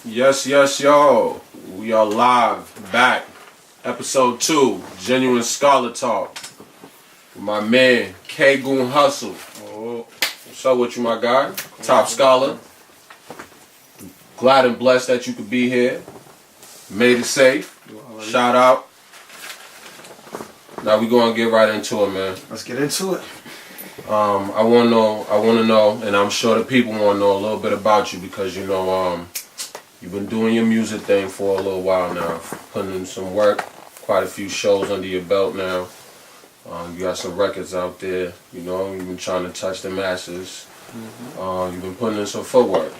Yes, yo. We are live, back. Episode 2, Genuine Scholar Talk. With my man, KGoonHustle. Oh, what's up with you, my guy? Top scholar. Glad and blessed that you could be here. Made it safe. Shout out. Now we gonna get right into it, man. Let's get into it. I wanna know, and I'm sure the people wanna know a little bit about you because you know, you've been doing your music thing for a little while now, putting in some work, quite a few shows under your belt now. You got some records out there, you know, you've been trying to touch the masses. You've been putting in some footwork.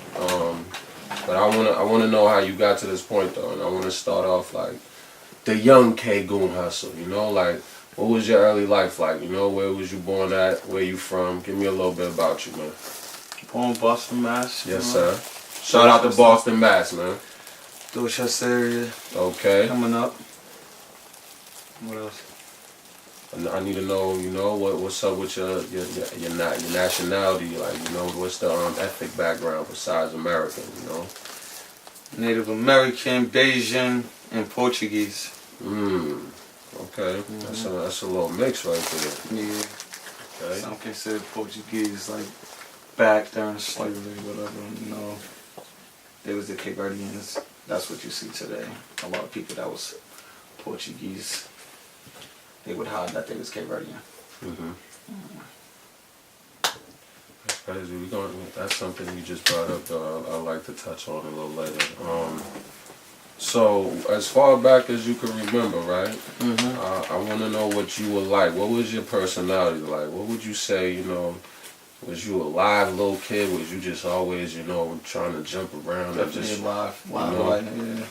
But I wanna know how you got to this point though, and I wanna start off like the young KGoonHustle, you know, like what was your early life like? You know, where was you born at? Where you from? Give me a little bit about you, man. Born Boston, Mass. Yes, sir. Shout out to Boston, Mass, man. Dorchester area. Okay. Coming up. What else? I need to know, you know, what's up with your nationality, like, you know, what's the ethnic background besides American, you know? Native American, Bayesian, and Portuguese. Okay. That's a little mix right there. Yeah. Okay. Some consider Portuguese like back during slavery, whatever. You know, they was the Cape Verdeans. That's what you see today. A lot of people that was Portuguese, they would hide that they was Cape Verdean. That's crazy. That's something you just brought up though. I'd like to touch on a little later. So, as far back as you can remember, right? I want to know what you were like. What was your personality like? What would you say, you know, was you a live little kid? Was you just always, you know, trying to jump around? Definitely live, yeah.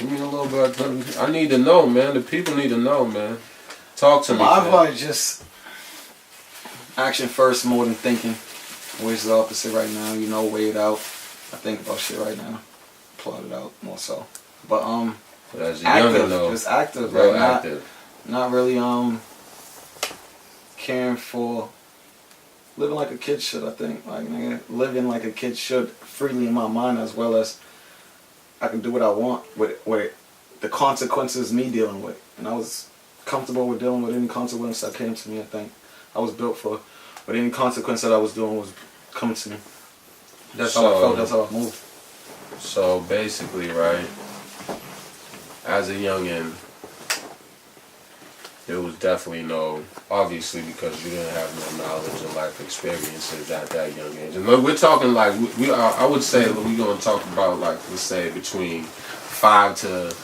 Give me a little bit. I need to know, man. The people need to know, man. Talk to me. Live like just action first more than thinking. Always the opposite right now, you know, weigh it out. I think about shit right now. Plot it out more so. But as a active, younger though, just active, real like active. Not really caring for living like a kid should. I think like nigga, living like a kid should freely in my mind as well as I can do what I want with the consequences me dealing with, and I was comfortable with dealing with any consequence that came to me. I think I was built for, but any consequence that I was doing was coming to me. That's how I felt. That's how I moved. So basically, right, as a youngin', there was definitely obviously because you didn't have no knowledge and life experiences at that young age. And we're talking like, I would say we're going to talk about like, let's say between 5 to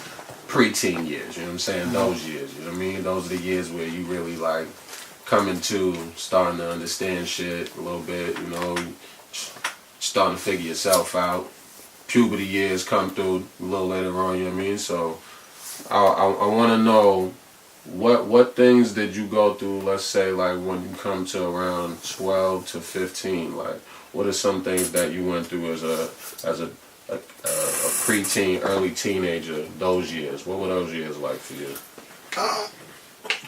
preteen years, you know what I'm saying, those years, you know what I mean? Those are the years where you really like coming to, starting to understand shit a little bit, you know, starting to figure yourself out. Puberty years come through a little later on, you know what I mean? So I want to know what things did you go through, let's say like when you come to around 12 to 15, like what are some things that you went through as a preteen, early teenager, those years? What were those years like for you?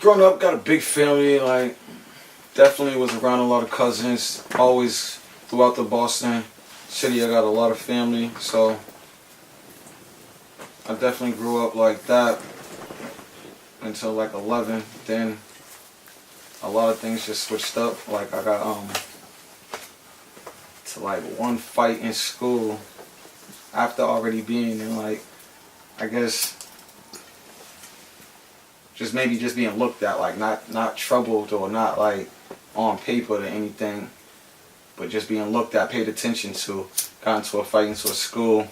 Growing up, got a big family, like definitely was around a lot of cousins, always throughout the Boston city. I got a lot of family, so I definitely grew up like that until like 11. Then a lot of things just switched up. Like I got to like one fight in school after already being in like, I guess just maybe just being looked at, like not troubled or not like on paper or anything, but just being looked at, paid attention to. Got into a fight into a school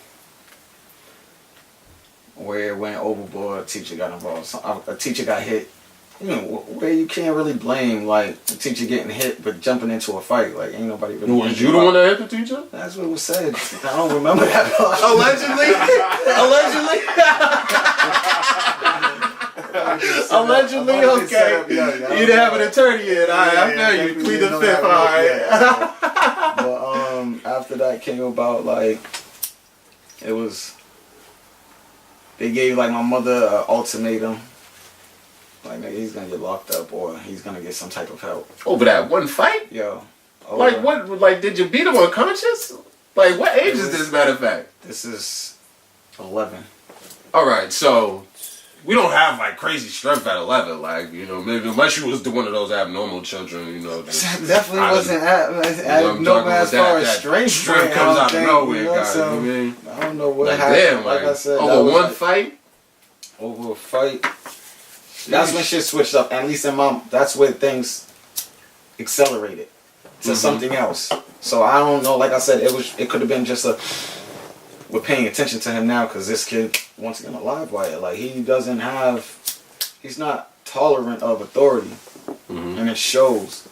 where it went overboard. A teacher got involved. A teacher got hit. You know, where you can't really blame like the teacher getting hit, but jumping into a fight. Like ain't nobody really. Was you the one that hit the teacher? That's what was said. I don't remember that. Allegedly, okay. You didn't have an attorney yet. I feel you. Plead the fifth. All right. But after that came about, like it was. They gave like my mother an ultimatum. Like nigga, he's gonna get locked up or he's gonna get some type of help. Over that one fight? Yo. Like what? Like did you beat him unconscious? Like, what age is this, matter of fact? This is 11. Alright, so we don't have like crazy strength at 11. Like, you know, maybe unless you was one of those abnormal children, you know. Definitely wasn't as far as strength. Strength comes out of nowhere, guys. So, you know what I mean? I don't know what Like, happened. damn, like I said, over one fight? Over a fight. That's when shit switched up. At least in that's where things accelerated to something else. So I don't know. Like I said, it could have been just we're paying attention to him now because this kid, once again, a live wire. Like he's not tolerant of authority, and it shows.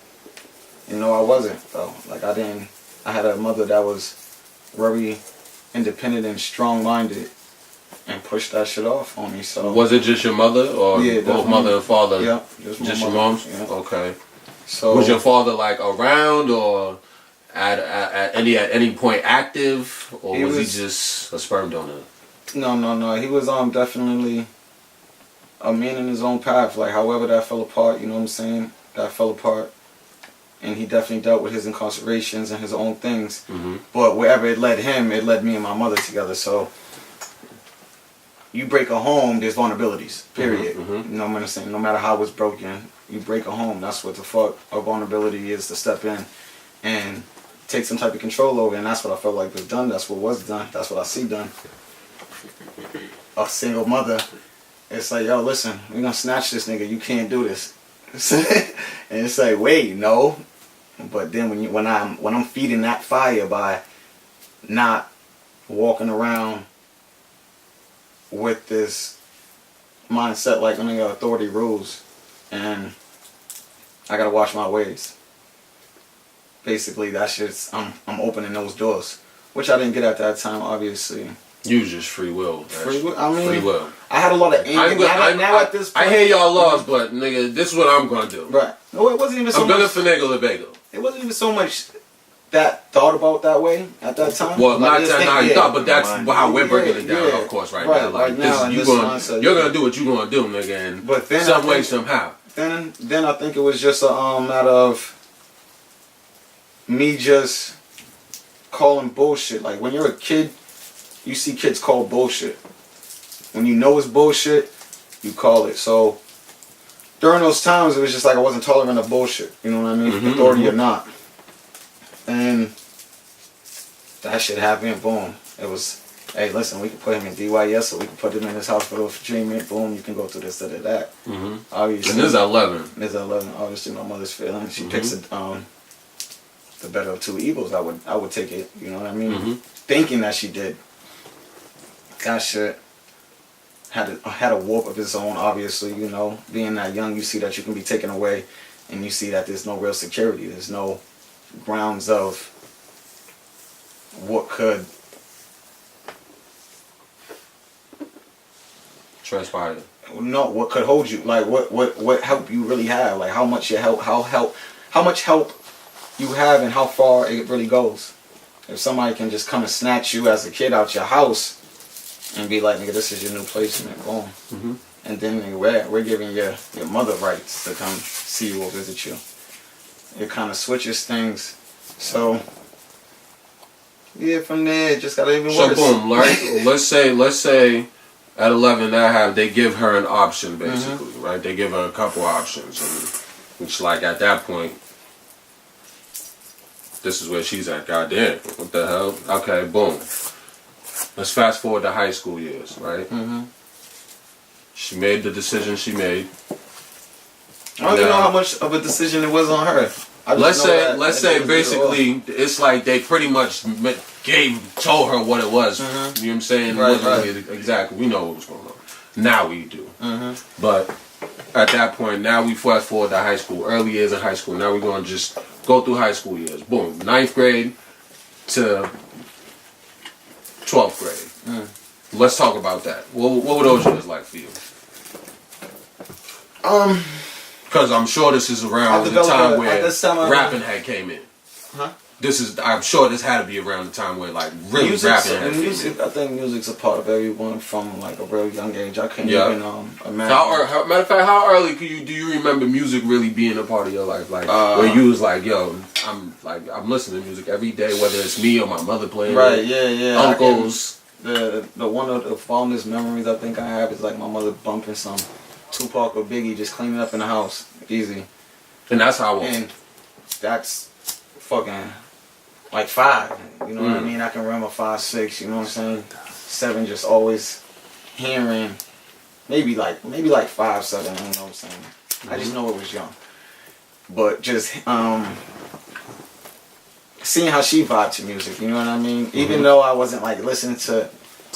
You know, I wasn't though. Like I had a mother that was very independent and strong-minded, and pushed that shit off on me. So was it just your mother, or both mother and father? Yeah, just your mom's. Yeah. Okay. So was your father like around, or at any point active, or was he just a sperm donor? No. He was definitely a man in his own path. Like however that fell apart, you know what I'm saying? That fell apart. And he definitely dealt with his incarcerations and his own things. But wherever it led him, it led me and my mother together. So you break a home, there's vulnerabilities. Period. You know what I'm saying? No matter how it's broken, you break a home. That's what the fuck a vulnerability is, to step in and take some type of control over. And that's what I felt like was done. That's what was done. That's what I see done. A single mother. It's like, yo, listen, we're gonna snatch this nigga. You can't do this. And it's like, wait, no. But then when I'm feeding that fire by not walking around with this mindset like, nigga, authority rules, and I gotta watch my ways. Basically, that's just I'm opening those doors, which I didn't get at that time, obviously. You was just free will. Free will. I mean, free will. I had a lot of anger. Now at this point, I hear y'all laws, but nigga, this is what I'm gonna do. Right. No, it wasn't even so I'm gonna much. finagle the bagel. It wasn't even so much that thought about that way at that time. Well, like, not how you thought, but that's how we're breaking it down, yeah. of course, right Right, now. Like right now, this, you're gonna do what you're gonna do, nigga, and but then some way, somehow. Then I think it was just a matter of me just calling bullshit. Like when you're a kid, you see kids call bullshit. When you know it's bullshit, you call it. So during those times, it was just like I wasn't tolerant of bullshit. You know what I mean? Authority or not. And that shit happened. Boom. It was, hey, listen, we can put him in DYS, or we can put him in his hospital for treatment. Boom, you can go through this, that. Obviously. And this is 11. This is 11. Obviously, my mother's feeling. She picks it, the better of two evils. I would take it. You know what I mean? Thinking that she did. That shit had a warp of its own. Obviously, you know, being that young, you see that you can be taken away, and you see that there's no real security. There's no grounds of what could transpire. No, what could hold you? Like what help you really have? Like how much help you have, and how far it really goes. If somebody can just come and snatch you as a kid out your house and be like, nigga, this is your new placement, boom. And then nigga, we're giving your mother rights to come see you or visit you. It kind of switches things. So yeah, from there it just got even worse. So boom, right? let's say at 11 they give her an option basically, right? They give her a couple options, and it's like at that point, this is where she's at. Goddamn, what the hell? Okay, boom. Let's fast forward to high school years, right? She made the decision she made. I don't even know how much of a decision it was on her. Let's say basically it's like they pretty much told her what it was. You know what I'm saying? Right. Exactly. We know what was going on. Now we do. But at that point, now we fast forward to high school, early years of high school. Now we're going to just go through high school years. Boom. 9th grade to 12th grade. Let's talk about that. What were those years like for you? Because I'm sure this is around the time where rapping had came in. I'm sure this had to be around the time where like really rapping had music. I think music's a part of everyone from like a real young age. I can't even imagine. Matter of fact, how early do you remember music really being a part of your life? Like where you was like, yo, I'm listening to music every day, whether it's me or my mother playing right, it, yeah. uncles. The one of the fondest memories I think I have is like my mother bumping some Tupac or Biggie, just cleaning up in the house, easy. And that's how I was. And that's fucking like 5. You know what I mean? I can remember 5, 6. You know what I'm saying? 7, just always hearing. Maybe like 5, 7. You know what I'm saying? I just know it was young. But just seeing how she vibed to music. You know what I mean? Even though I wasn't like listening to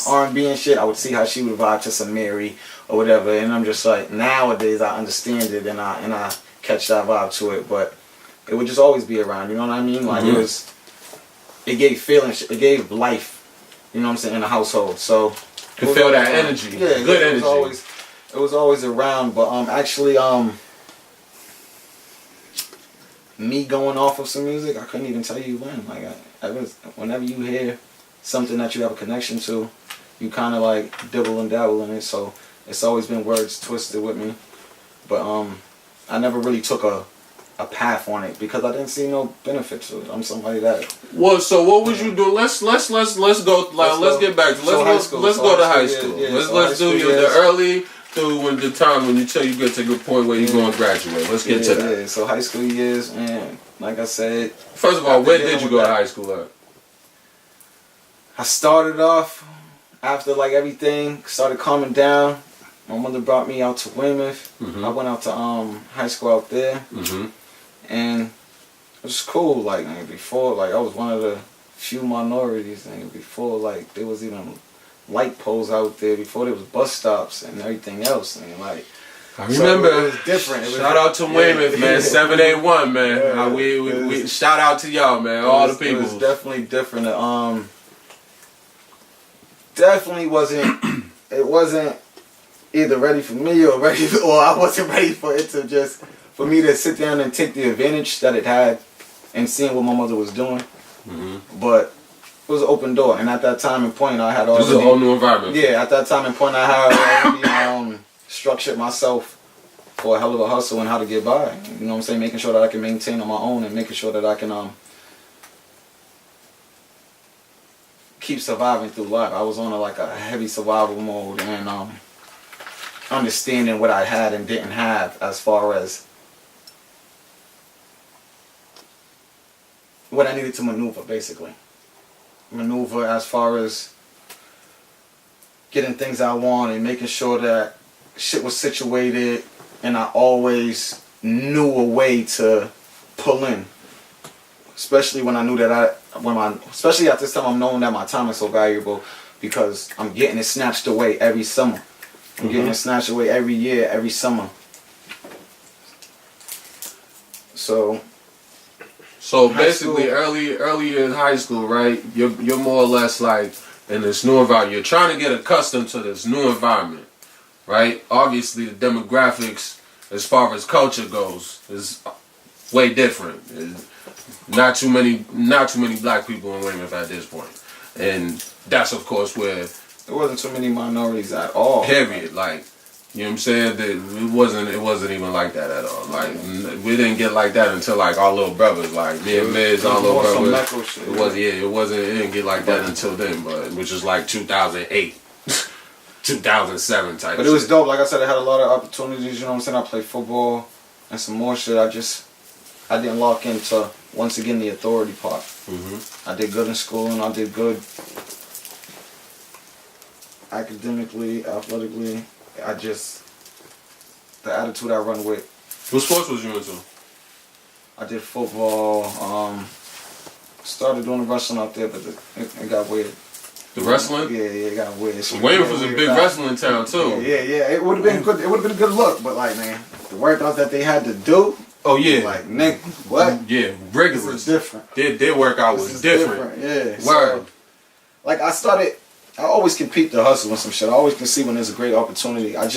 R&B and shit, I would see how she would vibe to some Mary or whatever. And I'm just like, nowadays I understand it and I catch that vibe to it. But it would just always be around. You know what I mean? Like it gave feelings, it gave life, you know what I'm saying, in the household. So you feel that energy, good energy. It was always around, but actually me going off of some music, I couldn't even tell you when. Like I was, whenever you hear something that you have a connection to, you kind of like dibble and dabble in it. So it's always been words twisted with me, but I never really took a path on it because I didn't see no benefit to it. I'm somebody that. Well, so what would you do? Let's go. Let's get back to let's go to high school. Let's do the early through when the time when you tell you get to a good point where you're going to graduate. Let's get to that. Yeah. So high school years, and like I said. First of all, where did you go to high school at? I started off after like everything started calming down. My mother brought me out to Weymouth. I went out to high school out there. And it was cool, like, before, like, I was one of the few minorities, and before, like, there was even light poles out there, before there was bus stops and everything else, and, like, I remember. So it was different. Shout out to Weymouth, man, 781, man. We shout out to y'all, man, all the people. It was definitely different. Definitely it wasn't either ready for me or I wasn't ready for it to just... For me to sit down and take the advantage that it had and seeing what my mother was doing. But it was an open door. And at that time and point, I had already... It was a whole new environment. Yeah, at that time and point, I had already structured myself for a hell of a hustle and how to get by. You know what I'm saying? Making sure that I can maintain on my own and making sure that I can keep surviving through life. I was on a heavy survival mode and understanding what I had and didn't have as far as what I needed to maneuver, basically. Maneuver as far as getting things I want and making sure that shit was situated, and I always knew a way to pull in. Especially when I knew that especially at this time, I'm knowing that my time is so valuable because I'm getting it snatched away every summer. I'm getting it snatched away every year, every summer. So basically, early in high school, right? You're more or less like in this new environment. You're trying to get accustomed to this new environment, right? Obviously, the demographics, as far as culture goes, is way different. Not too many black people in Weymouth at this point, and that's of course where there wasn't too many minorities at all. Period. Like. You know what I'm saying? It wasn't even like that at all. Like we didn't get like that until like our little brothers, like me and Miz, our little brothers. It didn't get like that until then, but which is like 2008, 2007 type. But it was dope. Like I said, I had a lot of opportunities. You know what I'm saying? I played football and some more shit. I didn't lock into once again the authority part. I did good in school and I did good academically, athletically. The attitude I run with. What sports was you into? I did football. Started doing the wrestling out there, but it got weird. The wrestling? Yeah, it got weird. Weymouth was a big wrestling town too. Yeah. It would have been good. It would have been a good look, but like, man, the workouts that they had to do. Oh yeah. Like, nigga, what? Yeah, rigorous. This is different. Their workout was different. Yeah. Word. So, like I always compete to hustle and some shit. I always can see when there's a great opportunity. I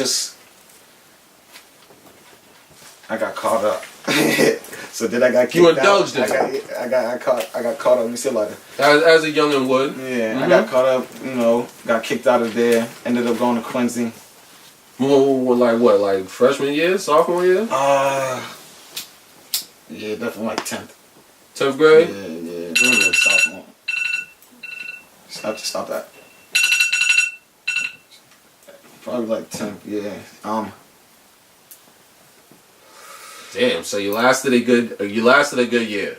got caught up. So then I got kicked You indulged out. in it. I got caught up. Let me see like As a youngin' would. yeah, I got caught up. Got kicked out of there. Ended up going to Quincy. Well, like what? Like freshman year, sophomore year? Yeah, definitely like 10th. 10th grade? Yeah. Sophomore. Stop that. Probably like 10th. Yeah. Damn. So you lasted a good year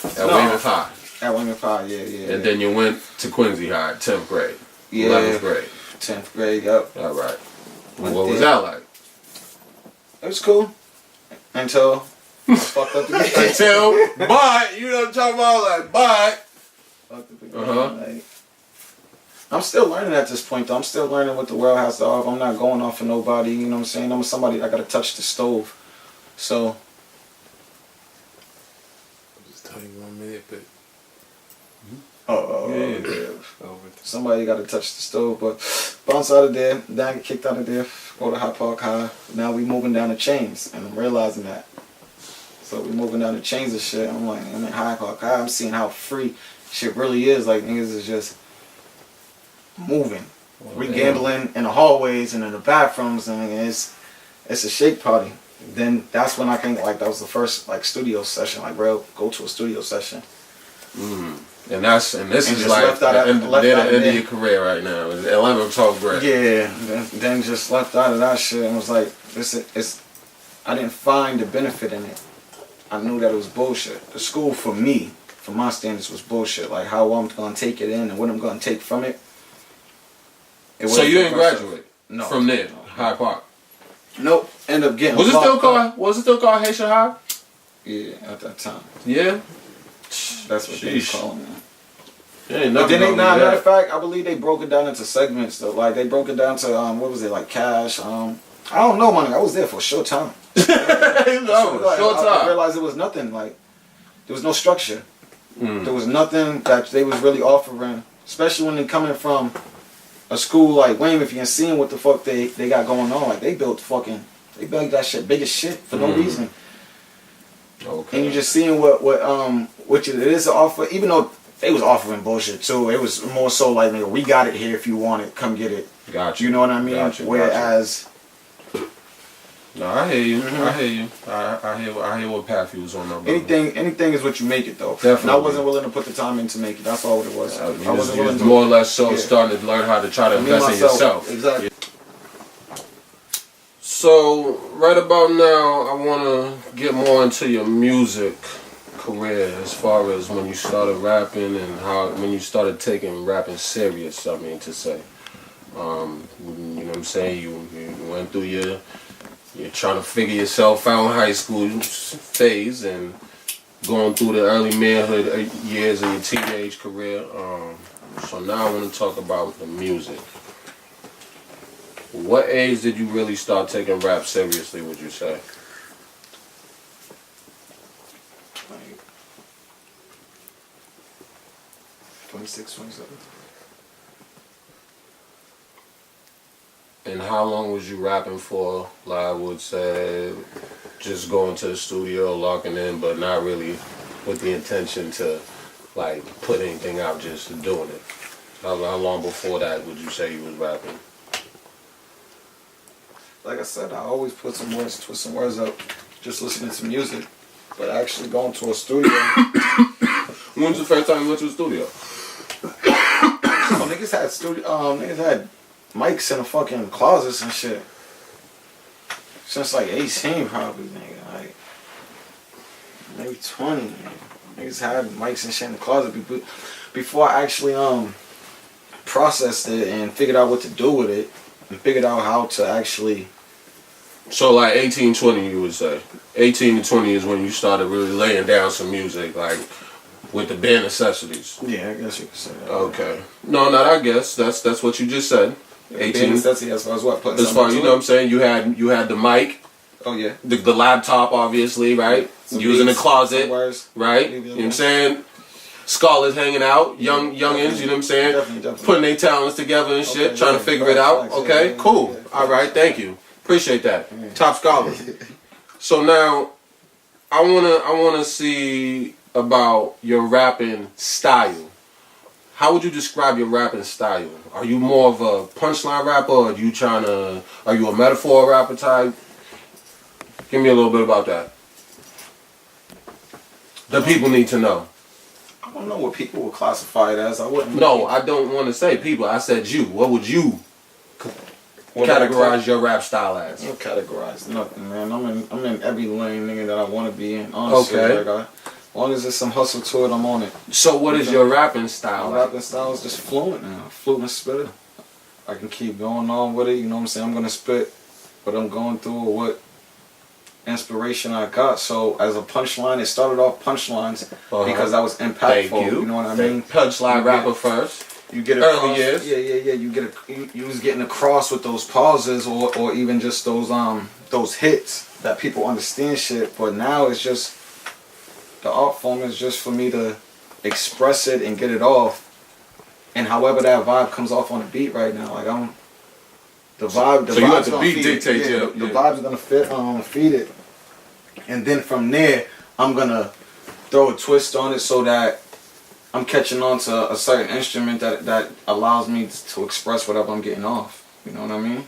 at Weymouth High. At Weymouth High, yeah. And then you went to Quincy High, 10th grade. Yeah. 11th grade. 10th grade. Yep. All right. Went What was there. that like? It was cool until I fucked up again. But you know what I'm talking about, like, but. Fucked up again. Like, I'm still learning at this point though. I'm still learning what the world has to offer. I'm not going off for nobody, you know what I'm saying? I'm somebody that gotta touch the stove. So I'll just tell you 1 minute, but somebody gotta touch the stove, but bounce out of there, then I get kicked out of there, go to High Park High. Now we moving down the chains and I'm realizing that. So we moving down the chains and shit. I'm like, I'm in High Park High, I'm seeing how free shit really is. Like niggas is just moving. We gambling in the hallways and in the bathrooms, and it's a shake party. Then that's when I think like that was the first like studio session, like real go to a studio session. And this is like the end of your career right now. 11th, 12th grade. Yeah, then just left out of that shit and was like, I didn't find the benefit in it. I knew that it was bullshit. The school for me, for my standards, was bullshit. Like how I'm gonna take it in and what I'm gonna take from it. So you didn't graduate? No. From there, High Park. Nope. End up getting. Was it still called Haitian High? Yeah, at that time. Yeah. That's what they was calling it. But then matter of fact, I believe they broke it down into segments though. Like they broke it down to what was it, like cash? I don't know, man. I was there for a short time. Short time. I realized it was nothing. Like there was no structure. There was nothing that they was really offering, especially when they coming from a school like Weymouth and seeing what the fuck they got going on. Like they built that shit big as shit for no reason. Okay. And you're just seeing what it is to offer, even though they was offering bullshit too. It was more so like, nigga, we got it here. If you want it, come get it. Gotcha. You know what I mean? Gotcha. Whereas, no, I hear you. I hear you. I hear what path you was on. anything is what you make it though. Definitely. And I wasn't willing to put the time in to make it. That's all what it was. I wasn't willing to. More or less starting to learn how to try to invest in yourself. Exactly. So right about now, I want to get more into your music career as far as when you started rapping and when you started taking rapping serious. I mean to say, you know what I'm saying. You went through you're trying to figure yourself out in high school phase and going through the early manhood years of your teenage career. So now I want to talk about the music. What age did you really start taking rap seriously, would you say? Like 26, 27. And how long was you rapping for? Like I would say, just going to the studio, locking in, but not really with the intention to like put anything out, just doing it. How long before that would you say you was rapping? Like I said, I always twist some words up, just listening to music. But actually going to a studio. When was the first time you went to the studio? Niggas had mics in the fucking closets and shit. Since like 18 probably, nigga. Like maybe 20. Nigga. Niggas had mics and shit in the closet before I actually processed it and figured out what to do with it and figured out how to actually. So like 18, 20 you would say. 18 to 20 is when you started really laying down some music, like with the bare necessities. Yeah, I guess you could say that. Okay. No, not I guess. That's what you just said. 18. Bare necessity as far as what? Putting As far something you to know it? what I'm saying, you had the mic, Oh yeah. the laptop obviously, right? You was in the closet, right? You know what I'm saying? Scholars hanging out, youngins, you know what I'm saying? Definitely. Putting their talents together and shit, trying to figure it out. Okay, cool. All right, thank you. Appreciate that. Top scholar. So now, I wanna see about your rapping style. How would you describe your rapping style? Are you more of a punchline rapper, or are you a metaphor rapper type? Give me a little bit about that. The people need to know. I don't know what people would classify it as. I wouldn't. No, I don't want to say people. I said you. What would you What categorize your rap style as? I don't categorize nothing, man. I'm in every lane, nigga, that I want to be in. Honestly, Okay. as long as there's some hustle to it, I'm on it. So what is your rapping style? My rapping style is just fluent now. Fluent spitter. I can keep going on with it. You know what I'm saying? I'm gonna spit what I'm going through or what inspiration I got. So as a punchline, it started off punchlines because that was impactful. Thank you. You know what I mean? Punchline rapper first. You get Early across, years. yeah. You was getting across with those pauses or even just those hits that people understand shit. But now it's just the art form is just for me to express it and get it off. And however that vibe comes off on the beat right now, like the vibe. So you let the gonna beat feed it. dictate Yeah, your- the yeah. vibes are gonna feed it, and then from there I'm gonna throw a twist on it so that I'm catching on to a certain instrument that allows me to express whatever I'm getting off. You know what I mean?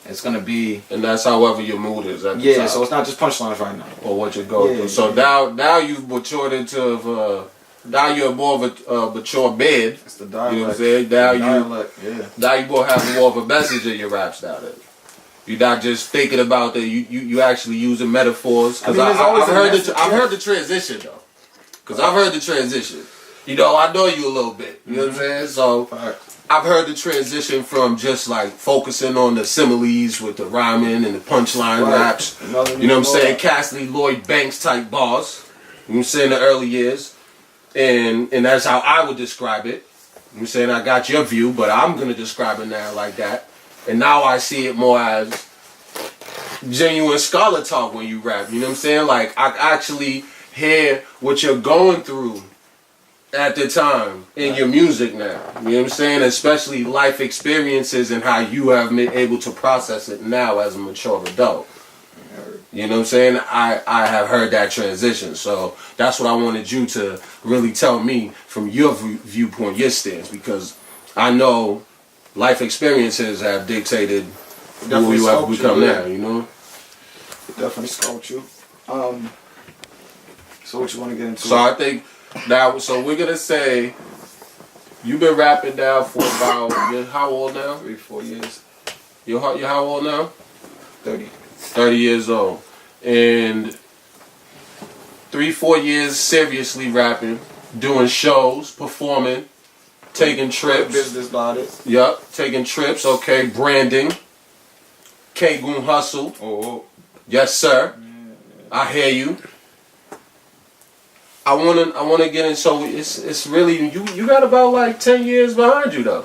It's gonna be And that's however your mood is at the yeah. time. So it's not just punchlines right now. Or what you're going Yeah, through. So yeah. now you've matured into now you're more of a mature bed. It's the dialect. You know what I'm saying? Now The you dialect, yeah. now you will have more of a message in your raps now. Then you're not just thinking about that. You actually using metaphors. Because I mean, there's always I've a heard message, I've yeah. heard the transition though. Because I've heard the transition. You know, I know you a little bit. You know what I'm saying? So Facts. I've heard the transition from just like focusing on the similes with the rhyming and the punchline Right. raps. You know what I'm saying? Cassidy Lloyd Banks type bars. You know what I'm saying? The early years. And that's how I would describe it. You know what I'm saying? I got your view, but I'm going to describe it now like that. And now I see it more as genuine scholar talk when you rap. You know what I'm saying? Like I actually hear what you're going through at the time in your music now. You know what I'm saying? Especially life experiences and how you have been able to process it now as a mature adult. You know what I'm saying? I have heard that transition. So that's what I wanted you to really tell me from your viewpoint, your stance, because I know life experiences have dictated who you have become now, you know? Definitely sculpt you. So what you want to get into? So I think now, so we're going to say you've been rapping now for about, you're how old now? 3-4 years. You're how old now? 30. 30 years old. And 3-4 years seriously rapping, doing shows, performing, taking trips. Business about it. Yup, taking trips, okay, branding. KGoonHustle. Oh. Yes, sir. I hear you. I wanna get in. So it's really you got about like 10 years behind you though.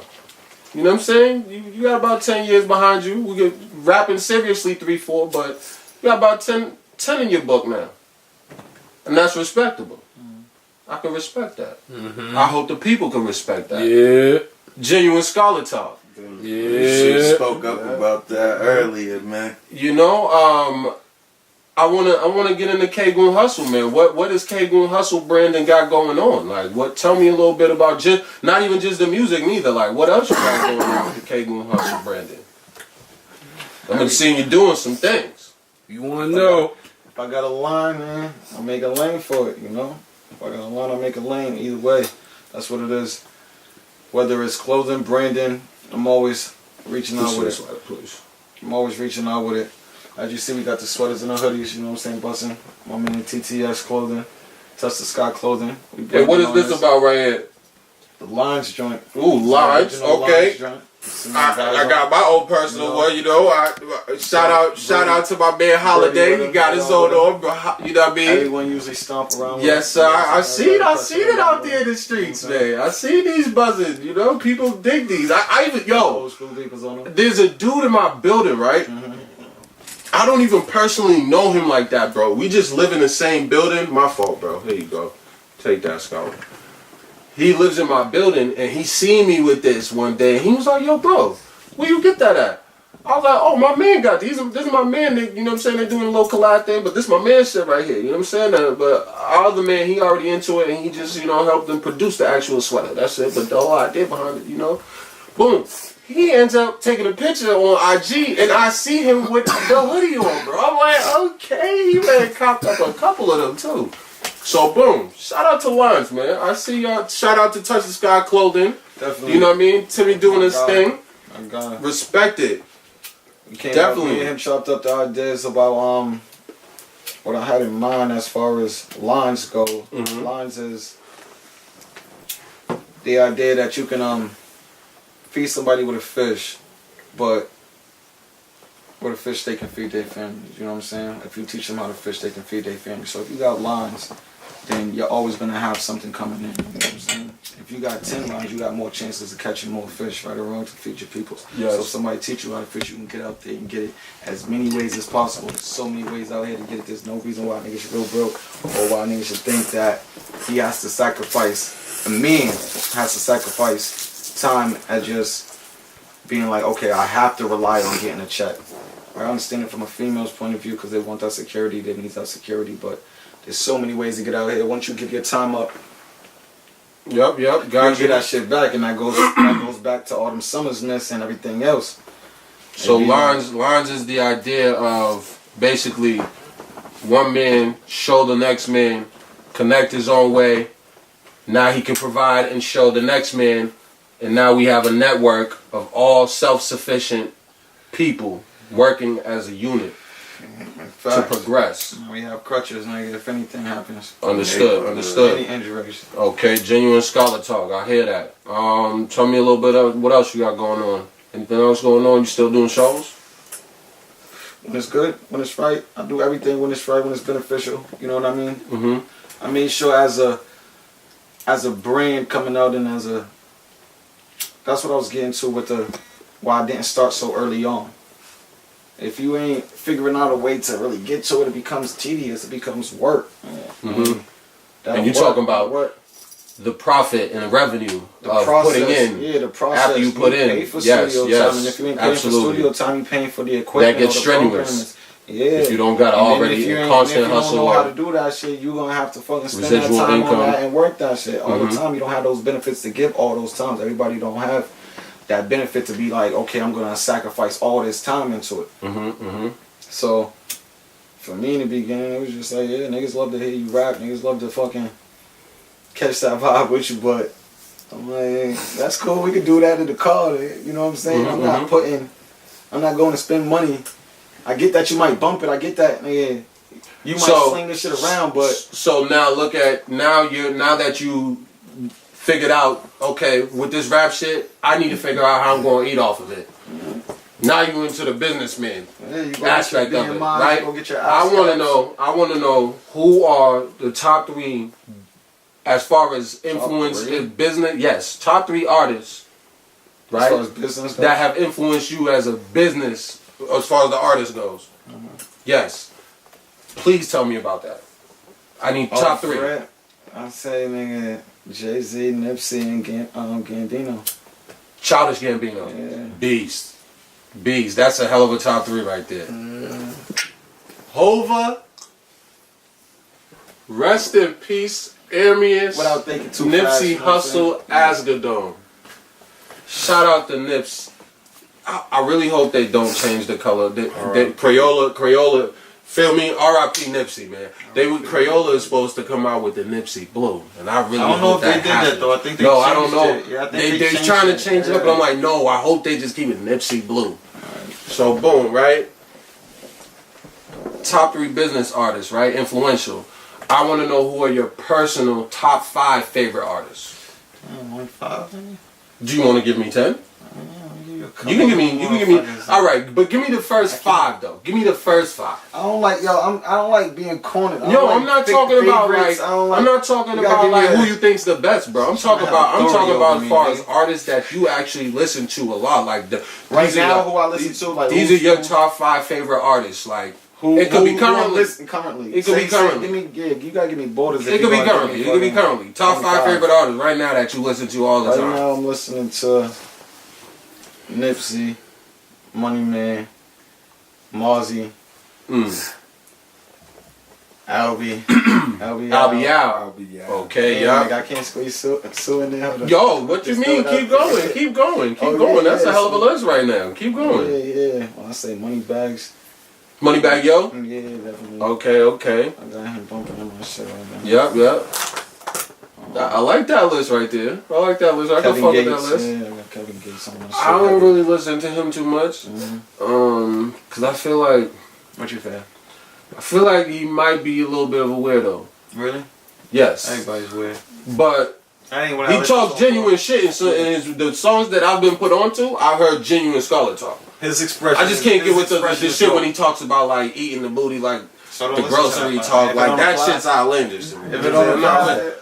You know what I'm saying? You got about 10 years behind you. We get rapping seriously 3-4, but you got about 10 in your book now, and that's respectable. I can respect that. Mm-hmm. I hope the people can respect that. Yeah. Genuine scholar talk. Yeah. Shit spoke up about that earlier, man. You know, I wanna get into KGoonHustle, man. What is KGoonHustle branding got going on? Like, tell me a little bit about not even just the music neither. Like, what else you got going on with the KGoonHustle branding? I've been seeing you doing some things. You want to know? If I got a line, man, I'll make a lane for it, you know? If I got a line, I'll make a lane. Either way, that's what it is. Whether it's clothing, branding, I'm always reaching out with it. Please. I'm always reaching out with it. As you see, we got the sweaters and the hoodies, you know what I'm saying, busting. I'm in the TTS clothing, Touch the Sky clothing. Hey, what is this about right here? The Lines joint. Ooh, lines. Original Okay. Lines joint. See my guys I got on. my own personal You know. one, you know. Shout out to my man Holiday. He got his own on, you know what I mean? Everyone usually stomp around. Yes, sir. I seen it out there in the streets, man. I see these buzzing. You know, people dig these. I even Old school people's on them. there's a dude in my building, right? I don't even personally know him like that, bro. We just live in the same building. My fault, bro. Here you go. Take that, Scout. He lives in my building, and he seen me with this one day. And he was like, "Yo, bro, where you get that at?" I was like, oh, my man got these. This is my man. You know what I'm saying? They're doing a little collab thing, but this is my man shit right here. You know what I'm saying? But our other man, he already into it, and he just, helped them produce the actual sweater. That's it. But the whole idea behind it, boom. He ends up taking a picture on IG, and I see him with the hoodie on, bro. I'm like, okay, you man copped up a couple of them, too. So, boom. Shout out to Lawrence, man. I see y'all. Shout out to Touch the Sky Clothing. Definitely. You know what I mean? Timmy doing his thing. I got it. Respect it. Definitely. Me and him chopped up the ideas about what I had in mind as far as lines go. Mm-hmm. Lines is the idea that you can feed somebody with a fish, but with a fish they can feed their family. You know what I'm saying? If you teach them how to fish, they can feed their family. So if you got lines, then you're always gonna have something coming in. You know what I'm saying? If you got 10 lines, you got more chances of catching more fish right around to feed your people. Yes. So if somebody teach you how to fish, you can get out there and get it as many ways as possible. There's so many ways out here to get it. There's no reason why niggas should go broke or why niggas should think that he has to sacrifice, a man has to sacrifice time at just being like, okay, I have to rely on getting a check. I understand it from a female's point of view because they want that security, they need that security, but there's so many ways to get out here. Once you give your time up, Yep, you get that shit back, and that goes back to all them summers missed and everything else. So lines is the idea of basically one man show the next man, connect his own way. Now he can provide and show the next man, and now we have a network of all self-sufficient people working as a unit to progress. We have crutches, nigga, if anything happens. Understood. Any injuries. Okay, genuine scholar talk. I hear that. Tell me a little bit of what else you got going on. Anything else going on? You still doing shows? When it's good, when it's right, I do everything when it's right, when it's beneficial. You know what I mean? Mm-hmm. I mean, sure, as a brand coming out and that's what I was getting to with why I didn't start so early on. If you ain't figuring out a way to really get to it, it becomes tedious. It becomes work. Mm-hmm. And you're talking about the profit and revenue of putting in. Yeah, the process. After you put in. Pay for Yes. time. And if you ain't paying for studio time, you paying for the equipment. That gets strenuous. Yeah. If you don't got already constant hustle. If you don't know how to do that shit, you're going to have to fucking spend that time on that and work that shit. All the time, you don't have those benefits to give all those times. Everybody don't have that benefit to be like, okay, I'm gonna sacrifice all this time into it. So, for me in the beginning, it was just like, yeah, niggas love to hear you rap, niggas love to fucking catch that vibe with you, but I'm like, hey, that's cool, we could do that in the car, you know what I'm saying? I'm not going to spend money. I get that you might bump it, I get that, nigga. You might sling this shit around, but... So now look at, now that you figured out, okay, with this rap shit, I need to figure out how I'm going to eat off of it. Now you into the businessman aspect of it, right? I want to know who are the top 3 as far as influence in business. Yes, top 3 artists, right? As far as business that have influenced you as a business, as far as the artist goes. Yes, please tell me about that. I need top 3. I say, nigga, Jay-Z, Nipsey, and Gambino. Childish Gambino. Yeah. Beast. That's a hell of a top 3 right there. Hova. Rest in peace, Ermias. Without thinking too Nipsey fast, Hussle, Asgadon. Shout out to Nips. I really hope they don't change the color. Crayola. Feel me? R.I.P. Nipsey, man. Crayola is supposed to come out with the Nipsey Blue, and I really don't know if they did that though. I think they changed I don't know. It. Yeah, I they're think they trying to change it up, but I'm like, no. I hope they just keep it Nipsey Blue. Right. So boom, right? Top 3 business artists, right? Influential. I want to know who are your personal top 5 favorite artists. 5. Do you want to give me 10? You can give me. All right, but give me the first 5 though. Give me the first 5. I don't like being cornered. I'm not talking about I'm not talking about like who you think's the best, bro. I'm talking about as far as artists that you actually listen to a lot. Like right now, who I listen to, like these are your top 5 favorite artists. Like it could be currently. It could be currently. You gotta give me borders. It could be currently. Top 5 favorite artists right now that you listen to all the time. Right now, I'm listening to Nipsey, Money Man, Mozzie, Albie. I'll be out. Okay, Yeah, yeah. nigga, I can't squeeze Sue in there. Hold on. Yo, what you mean? Keep going, keep going, keep going. That's a hell of a list right now. Keep going. Yeah. When I say money bags, Moneybag Yo. yeah, definitely. Okay. I got him bumping in my shit right now. Yep. I like that list right there. I like that list. I can fuck with that list. Yeah, I got Kevin Gates on my shit. I don't really listen to him too much. Cause I feel like What you feel? he might be a little bit of a weirdo. Really? Yes. Everybody's weird. But he talks genuine shit, and so the songs that I've been put onto, I heard genuine Scarlet talk. His expression. I just can't get with the shit when he talks about like eating the booty, like the grocery talk, like that shit's outlandish to me. If it don't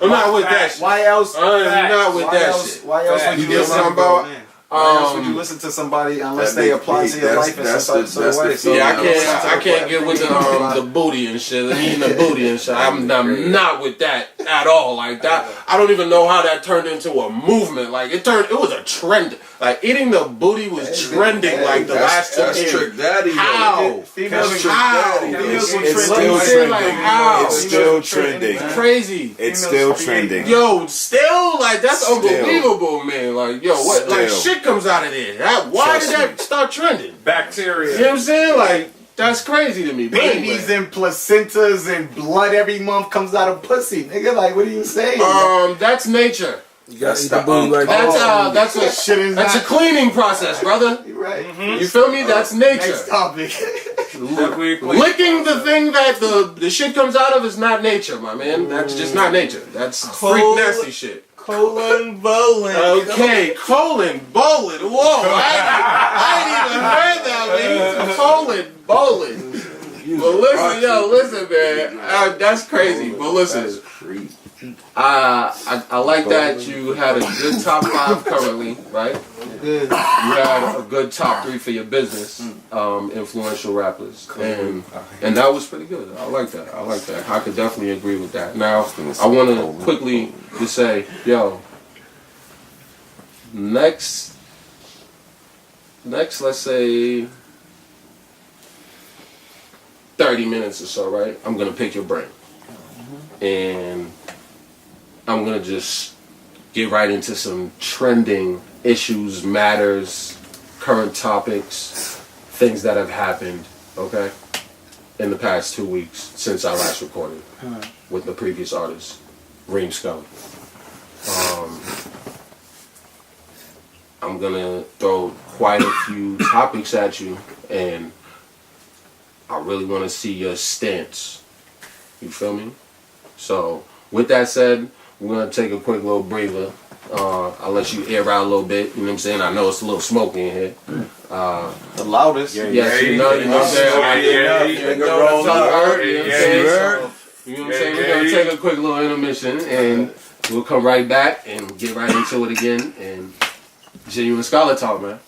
I'm not with that shit. Why else? I'm not with that shit. Why else would you listen to about? Why else would you listen to somebody unless they apply to your life in some sort of way? So Yeah, I can't get with the booty and shit, eating the booty and shit. I'm not with that at all. Like that, I don't even know how that turned into a movement. Like it was a trend. Like eating the booty was trending like the last 2 years. Trick Daddy. How? Females How? It's still trending. Like how? It's still trending. It's crazy. It's still trending. Yo, still like that's Still. unbelievable, man. Like yo, what? Like Still. shit comes out of there. Why did that start trending? Bacteria. You know what I'm saying? Like that's crazy to me. But babies and placentas and blood every month comes out of pussy, nigga. Like, what are you saying? That's nature. You gotta eat the booty like that. That's shit is a cleaning process, brother. You're right. You feel me? That's nature. Next topic. Licking the thing that the shit comes out of is not nature, my man. That's just not nature. That's freak nasty shit. Colon bowling. Okay, colon bowling. Whoa, I ain't even heard that, man. Colon bowling. But listen, man. That's crazy. But listen, I like that you had a good top 5 currently, right? You had a good top 3 for your business, influential rappers, and that was pretty good. I like that. I could definitely agree with that. Now, I want to quickly just say, yo, next, let's say 30 minutes or so, right? I'm gonna pick your brain, and I'm gonna just get right into some trending issues, matters, current topics, things that have happened, okay, in the past 2 weeks since I last recorded with the previous artist, Reem Scully. I'm gonna throw quite a few topics at you, and I really want to see your stance. You feel me? So, with that said, we're gonna take a quick little breather. I'll let you air out a little bit. You know what I'm saying? I know it's a little smoky in here. The loudest. Yes, you know what I'm saying? You know what I'm saying? We're gonna take a quick little intermission, and we'll come right back and get right into it again. And genuine scholar talk, man.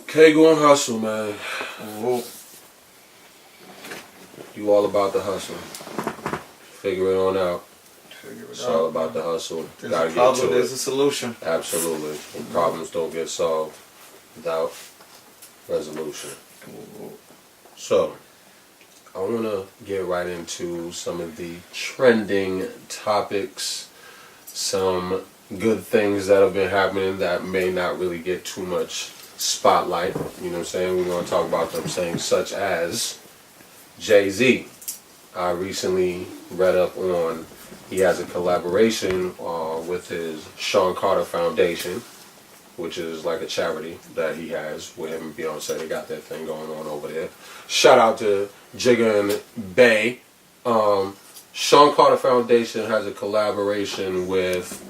KGoonHustle, man. You all about the hustle. Figure it on out. It's all about the hustle. Gotta get to There's it. a solution. Absolutely. Problems don't get solved without resolution. So, I want to get right into some of the trending topics, some good things that have been happening that may not really get too much spotlight. You know what I'm saying? We're going to talk about them things such as Jay-Z. I recently read up on, he has a collaboration with his Sean Carter Foundation, which is like a charity that he has with him and Beyonce. They got that thing going on over there. Shout out to Jigga and Bay. Sean Carter Foundation has a collaboration with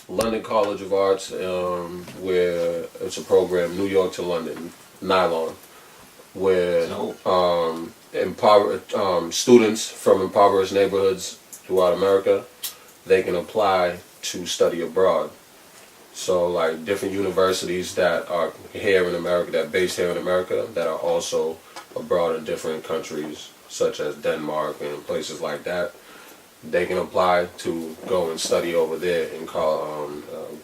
London College of Arts, where it's a program, New York to London, Nylon, where students from impoverished neighborhoods throughout America, they can apply to study abroad. So like different universities that are here in America, that are based here in America, that are also abroad in different countries, such as Denmark and places like that, they can apply to go and study over there in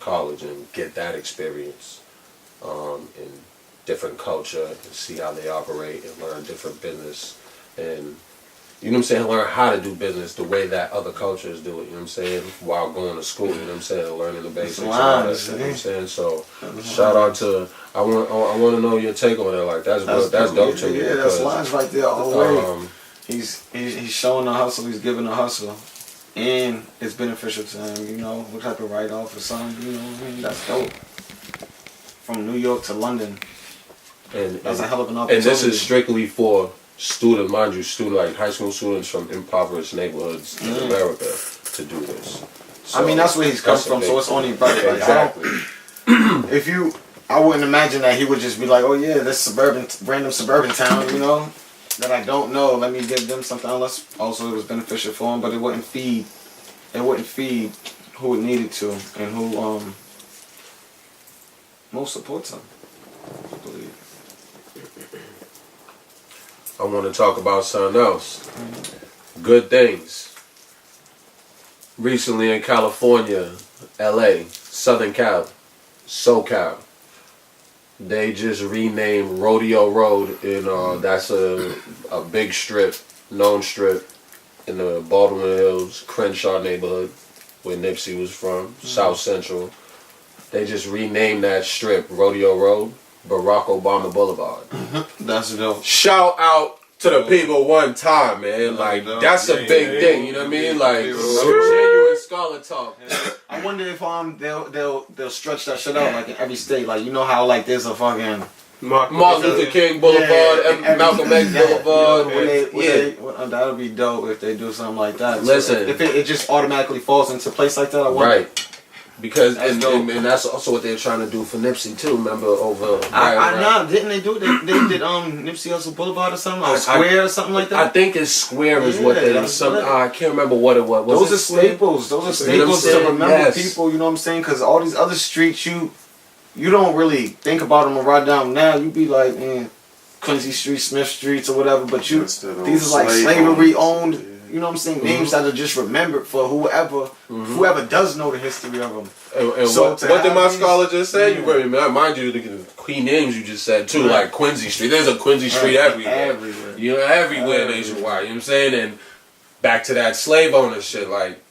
college and get that experience in different culture and see how they operate and learn different business and, you know what I'm saying, learn how to do business the way that other cultures do it, you know what I'm saying, while going to school, you know what I'm saying, learning the basics and all that, you know what I'm saying, so shout out to, I want to know your take on it, like, that's dope to me. Yeah, that's lines right there all the way. He's showing the hustle, he's giving the hustle, and it's beneficial to him, you know, what type of write-off or something, you know what I mean, that's dope. From New York to London, that's a hell of an opportunity. And this is strictly for student, mind you, like high school students from impoverished neighborhoods in America to do this. So, I mean, that's where he's come from, so it's only right. Like, exactly. I wouldn't imagine that he would just be like, oh yeah, this random suburban town, you know, that I don't know, let me give them something, unless also it was beneficial for him, but it wouldn't feed who it needed to, and who most supports him, I believe. I want to talk about something else. Good things. Recently in California, LA, Southern Cal, SoCal, they just renamed Rodeo Road in that's a big strip, known strip in the Baldwin Hills, Crenshaw neighborhood where Nipsey was from, South Central. They just renamed that strip Rodeo Road, Barack Obama Boulevard. That's dope. Shout out to the people one time, man. Like, that's a big thing, you know what I mean? Like, genuine scholar talk. I wonder if they'll stretch that shit out like in every state. Like, you know how like there's a fucking Martin Luther King Boulevard, Malcolm X Boulevard. That would be dope if they do something like that. Listen, so if it just automatically falls into place like that, I wonder. Right. Because and that's also what they're trying to do for Nipsey too. Remember over I know, didn't they do it? They did Nipsey Hussle Boulevard or something, or Square or something like that. I think it's Square is what they did. I can't remember what it was. Those are staples. Those are staples to remember people. You know what I'm saying? Because all these other streets, you don't really think about them or write down now. You be like, Quincy Street, Smith Streets, or whatever. But these are like slavery owned. You know what I'm saying? Names that are just remembered for whoever does know the history of them. And so what did my scholar just say? Mind you, the key names you just said too, like Quincy Street. There's a Quincy Street everywhere. You know, everywhere nationwide. You know what I'm saying? And back to that slave owner shit, like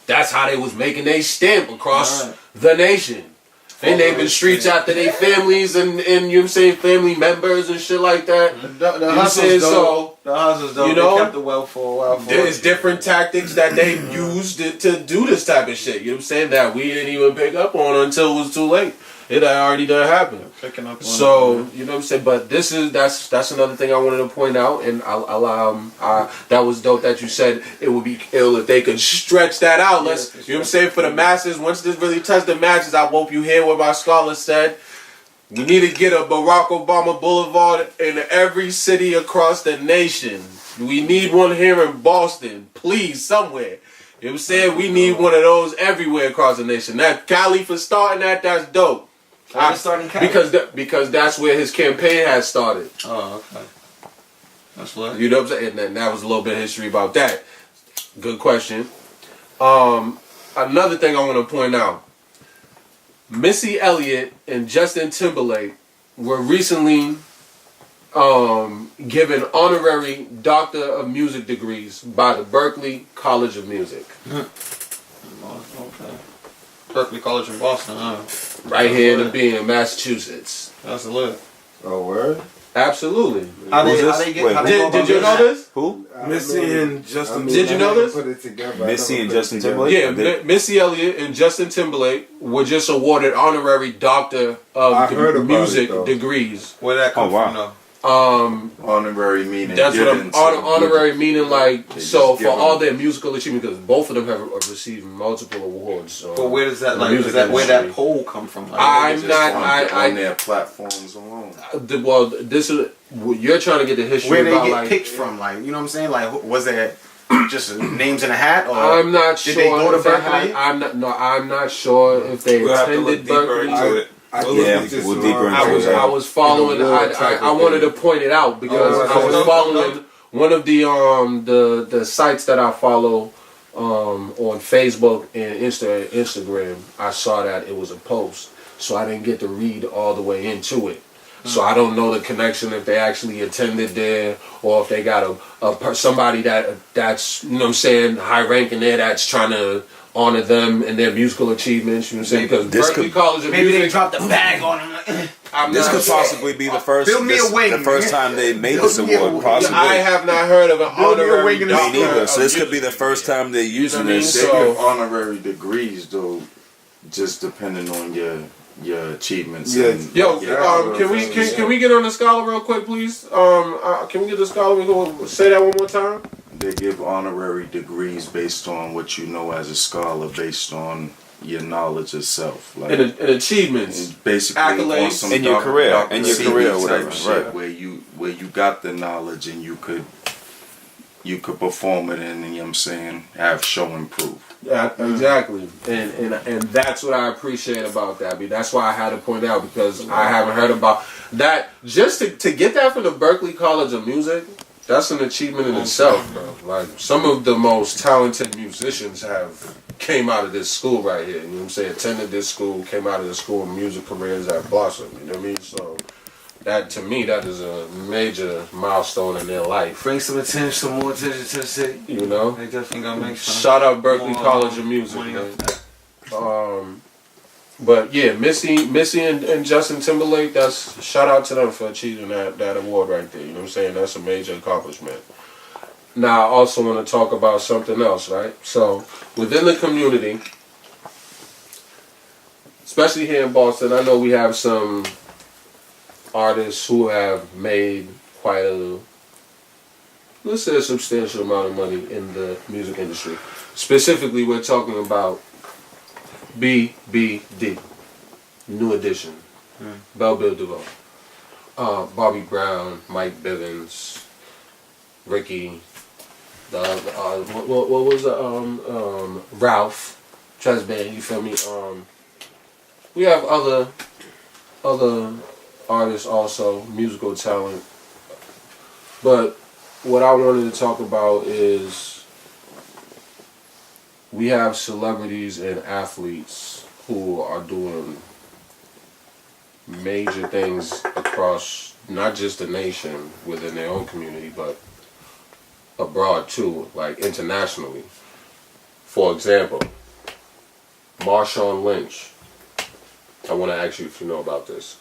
that's how they was making their stamp across the nation. They naming streets after their families and you know what I'm saying, family members and shit like that. The hustle's dope. The hustle's dope. You know, they kept the wealth for a while. There's different tactics that they used to do this type of shit. You know what I'm saying? That we didn't even pick up on until it was too late. It had already done happened. Picking up on so you know what I'm saying. But that's another thing I wanted to point out, and that was dope that you said it would be ill if they could stretch that out. You know what I'm saying, for the masses. Once this really touched the masses, I hope you hear what my scholar said. We need to get a Barack Obama Boulevard in every city across the nation. We need one here in Boston, please, somewhere. You know what I'm saying? We need one of those everywhere across the nation. That Cali for starting that's dope. Because that's where his campaign has started. Oh, okay. That's what. You know what I'm saying? And that was a little bit of history about that. Good question. Another thing I want to point out. Missy Elliott and Justin Timberlake were recently given honorary Doctor of Music degrees by the Berklee College of Music. Okay. Berklee College in Boston, huh? Right here in the Massachusetts. That's lit. Oh, word? Absolutely. Did you know this? Who? Missy and Justin. Did you know this? Put it together. Missy and Justin Timberlake? Yeah, Missy Elliott and Justin Timberlake were just awarded honorary Doctor of Music degrees. Where'd that come from, though? Honorary meaning. That's what I'm honorary meaning, like, so for all their musical achievement, because both of them have received multiple awards. But where does that, like, where that poll come from? Like, I'm not on their platforms alone. Well, this is you're trying to get the history. Where they about, get like, picked from, like, you know what I'm saying? Like, was there just names in a hat, or I'm not sure. Did they go to Berklee? I'm not sure if they attended Berklee. We'll deeper into it. I was following. I wanted to point it out because I was following one of the sites that I follow on Facebook and Instagram, I saw that it was a post, so I didn't get to read all the way into it. So I don't know the connection if they actually attended there or if they got somebody that's you know what I'm saying, high ranking there that's trying to honor them and their musical achievements. You know what I'm saying? Because Berkeley College of Maybe Music, they dropped a bag on them. This could possibly be the first. Build me a wing, the first time they made this Build me a award. wing. Possibly. I have not heard of an Build me a honorary wing in the doctor. Me neither. So of this could be the music. first time they're using You know what I mean? this. So- So, give honorary degrees though, just depending on your achievements. Yeah. and Yo, your can we get on the scholar real quick, please? Can we get the scholar? We go say that one more time. They give honorary degrees based on what you know as a scholar, based on your knowledge itself, like And achievements. and basically accolades. on some In your career, in your CV career, type whatever, shit, right. where you got the knowledge and you could perform it and, you know what I'm saying, have show and prove. Yeah, exactly, and that's what I appreciate about that. That's why I had to point out because I haven't heard about that. Just to get that from the Berkeley College of Music, that's an achievement in itself, bro. Like some of the most talented musicians have came out of this school right here. You know what I'm saying? Attended this school, came out of the school, music careers that blossomed. You know what I mean? So that to me, that is a major milestone in their life. Bring some attention, some more attention to the city. You know. They definitely gonna make some. Shout out Berkeley more, College of Music, money man. off that. But yeah, Missy and Justin Timberlake, that's shout out to them for achieving that award right there. You know what I'm saying? That's a major accomplishment. Now I also want to talk about something else, right? So within the community, especially here in Boston, I know we have some artists who have made quite a, let's say, a substantial amount of money in the music industry. Specifically, we're talking about BBD, New Edition, Belle Biv DeVoe, Bobby Brown, Mike Bivens, Ricky, what was Ralph, Tresban, you feel me? We have other artists also, musical talent. But what I wanted to talk about is we have celebrities and athletes who are doing major things across not just the nation within their own community, but abroad too, like internationally. For example, Marshawn Lynch. I want to ask you if you know about this.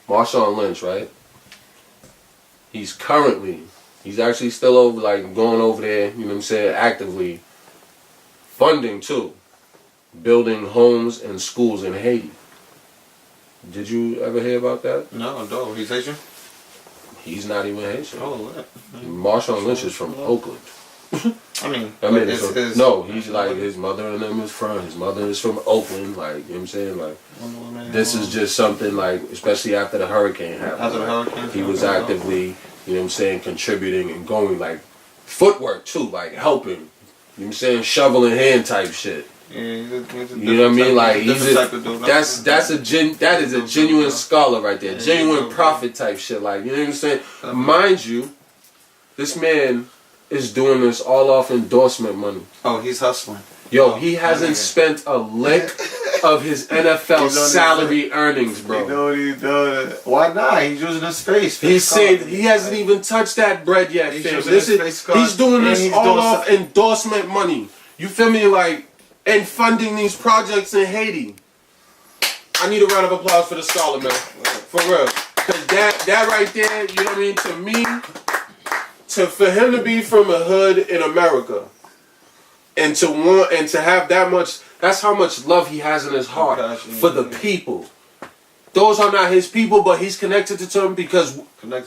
Marshawn Lynch, right? He's actually still over, like going over there, you know what I'm saying, actively funding too, building homes and schools in Haiti. Did you ever hear about that? No, no, he's Haitian. He's not even Haitian. Oh, what? Marshawn Lynch is from Oakland. I mean, no, he's like his mother and them is from. His mother is from Oakland. Like you know what I'm saying, like this is just something like, especially after the hurricane happened. After the hurricane, he was actively, you know what I'm saying, contributing and going like footwork too, like helping. You know what I'm saying, shoveling hand type shit. Yeah, he's a You know what I mean? Like he's type of dude. that is a genuine scholar right there, genuine prophet type shit. Like you know what I'm saying. Mind you, this man is doing this all off endorsement money. Oh, he's hustling. Yo, he hasn't spent a lick of his NFL salary earnings, bro. You know what he's doing? Why not? He's using his face. He said he hasn't even touched that bread yet, He's fam. using his face card, He's doing and this he's all doing off endorsement money. You feel me? Like, and funding these projects in Haiti. I need a round of applause for the scholar, man. For real. Cause that right there, you know what I mean? To me, for him to be from a hood in America and to have that much, that's how much love he has in his heart for the people. Those are not his people, but he's connected to them because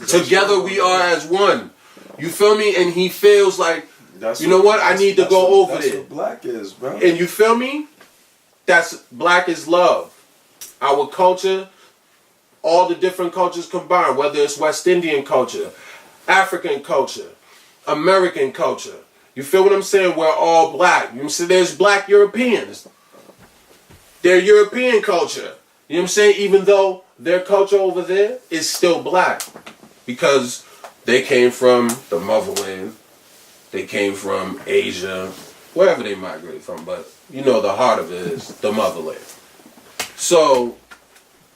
together we are as one. You feel me? And he feels like, you know what? I need to go over there. That's what black is, bro. And you feel me? That's black is love. Our culture, all the different cultures combined, whether it's West Indian culture, African culture, American culture. You feel what I'm saying? We're all black. You see, there's black Europeans. They're European culture. You know what I'm saying? Even though their culture over there is still black. Because they came from the motherland. They came from Asia. wherever they migrate from, but you know the heart of it is the motherland. So,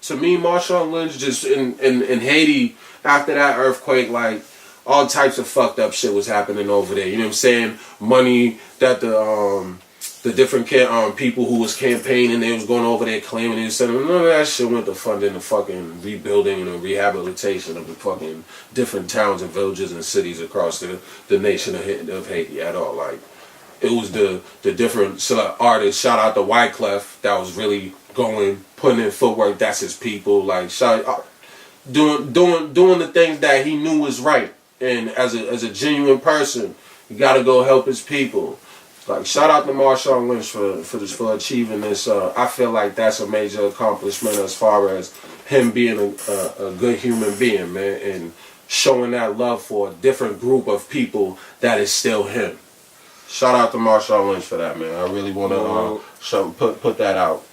to me, Marshawn Lynch just in Haiti, after that earthquake, like, all types of fucked up shit was happening over there. You know what I'm saying? Money that the different people who was campaigning, they was going over there claiming and saying none of that shit went to funding the fucking rebuilding and the rehabilitation of the fucking different towns and villages and cities across the nation of Haiti at all. Like, it was the different artists. Shout out to Wyclef that was really putting in footwork. That's his people. Like, doing the things that he knew was right. And as a genuine person, you gotta go help his people. Like, shout out to Marshawn Lynch for achieving this. I feel like that's a major accomplishment as far as him being a good human being, man, and showing that love for a different group of people that is still him. Shout out to Marshawn Lynch for that, man. I really want to put that out.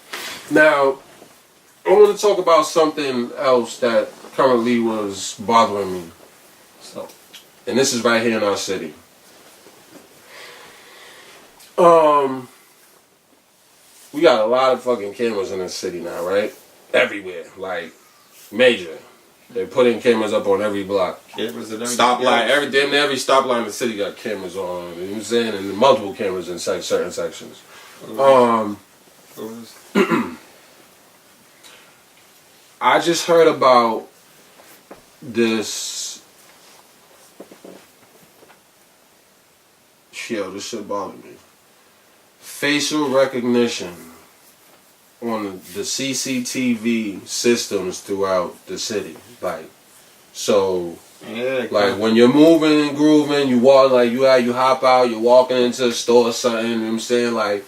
Now, I want to talk about something else that currently was bothering me. So, and this is right here in our city. We got a lot of fucking cameras in this city now, right? Everywhere, like, major. They're putting cameras up on every block. Cameras at every Stoplight, every stoplight in the city got cameras on. You know what I'm saying? And multiple cameras in certain sections. I just heard about this. Yo, this shit bothered me. Facial recognition on the CCTV systems throughout the city. Like, so, Yeah, like when you're moving and grooving, you walk, like you hop out, you're walking into a store or something, you know what I'm saying? Like,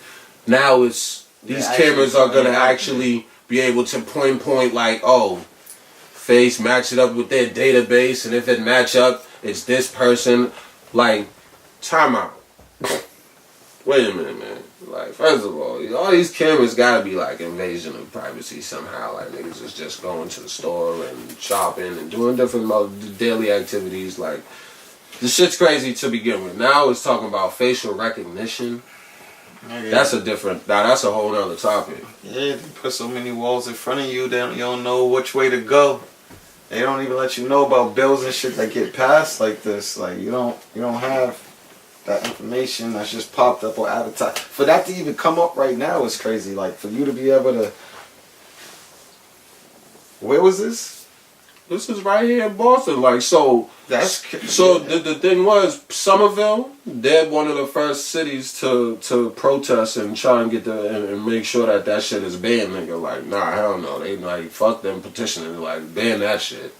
now it's, these cameras are gonna actually be able to point like, oh, face, match it up with their database, and if it match up, it's this person. Like, time out. Wait a minute, man. Like, first of all these cameras gotta be like invasion of privacy somehow. Like, niggas is just going to the store and shopping and doing different daily activities. Like, this shit's crazy to begin with. Now it's talking about facial recognition. Yeah. That's a whole nother topic. Yeah, they put so many walls in front of you, you don't know which way to go. They don't even let you know about bills and shit that get passed like this. Like, you don't have that information that's just popped up or advertised. For that to even come up right now is crazy. Like, for you to be able to... Where was this? This is right here in Boston. Like, so... The thing was, Somerville, they're one of the first cities to protest and try and get and make sure that shit is banned. Nigga, like, nah, hell no. They like, fuck them petitioning, like, ban that shit.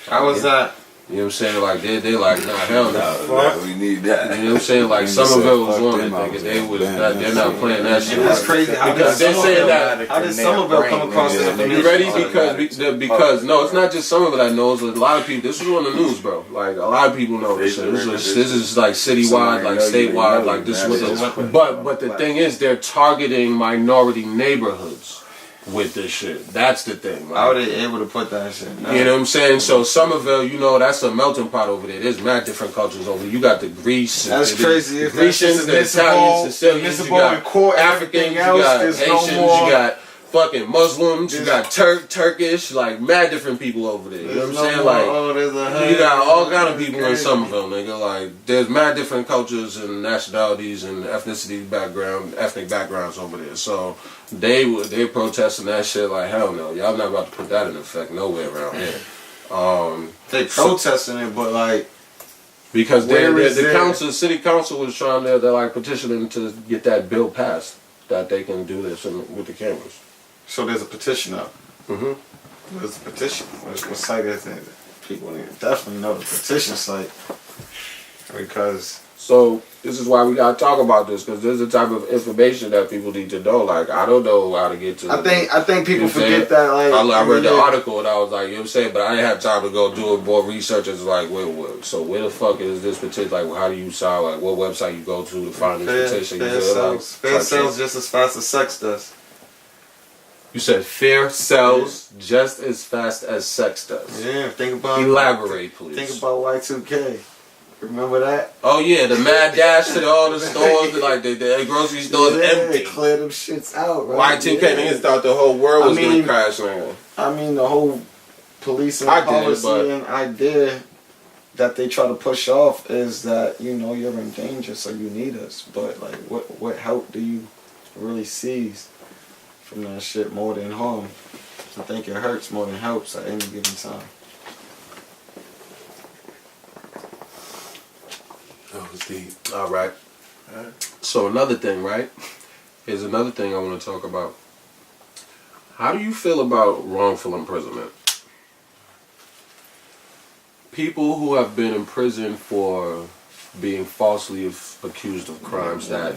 How was that? You know what I'm saying? Like, they like, nah, hell no. No, we need that. You know what I'm saying? Like, Somerville was on it, nigga. They're not playing that shit. That's crazy. Because they're saying that. How did Somerville come across this information? You ready? Because no, it's not just Somerville that knows. A lot of people. This was on the news, bro. Like, a lot of people know this shit. This is like citywide, like statewide, like this was. But the thing is, they're targeting minority neighborhoods with this shit. That's the thing. Like, how are they able to put that shit? No. You know what I'm saying? So Somerville, you know, that's a melting pot over there. There's mad different cultures over there. You got the Greece. That's crazy. The Grecians, the Italians, Sicilians, you got Africans, you got Haitians, you got fucking Muslims, you got Turkish, like mad different people over there. You know what I'm saying? Like, you got all kind of people in Somerville, nigga. Like, there's mad different cultures and nationalities and ethnic backgrounds over there. So they protesting that shit like, hell no, y'all not about to put that in effect nowhere around here. They protesting it, but like, because the city council was trying to, they're like petitioning to get that bill passed that they can do this with the cameras. So there's a petition up. Mm-hmm. There's a petition. What site is it? People need to definitely know the petition site, because. So this is why we gotta talk about this, because there's a type of information that people need to know. Like, I don't know how to get to. I think people forget that. Like, I read the article and I was like, you know what I'm saying, but I didn't have time to go do more research. It's like, wait, so where the fuck is this petition? Like, how do you sign? Like, what website you go to find this petition? Fair sells just as fast as sex does. You said fair sells just as fast as sex does. Yeah, think about. Elaborate, please. Think about Y2K. Remember that? Oh yeah, the mad dash to all the stores, like the grocery stores empty. Clear them shits out, right? Y2K niggas thought the whole world was gonna crash, man. I mean, the whole policing policy and idea that they try to push off is that, you know, you're in danger, so you need us. But like, what help do you really seize from that shit more than harm? I think it hurts more than helps at any given time. Oh, it's deep. All right. So another thing, right? Here's another thing I want to talk about. How do you feel about wrongful imprisonment? People who have been in prison for being falsely accused of crimes that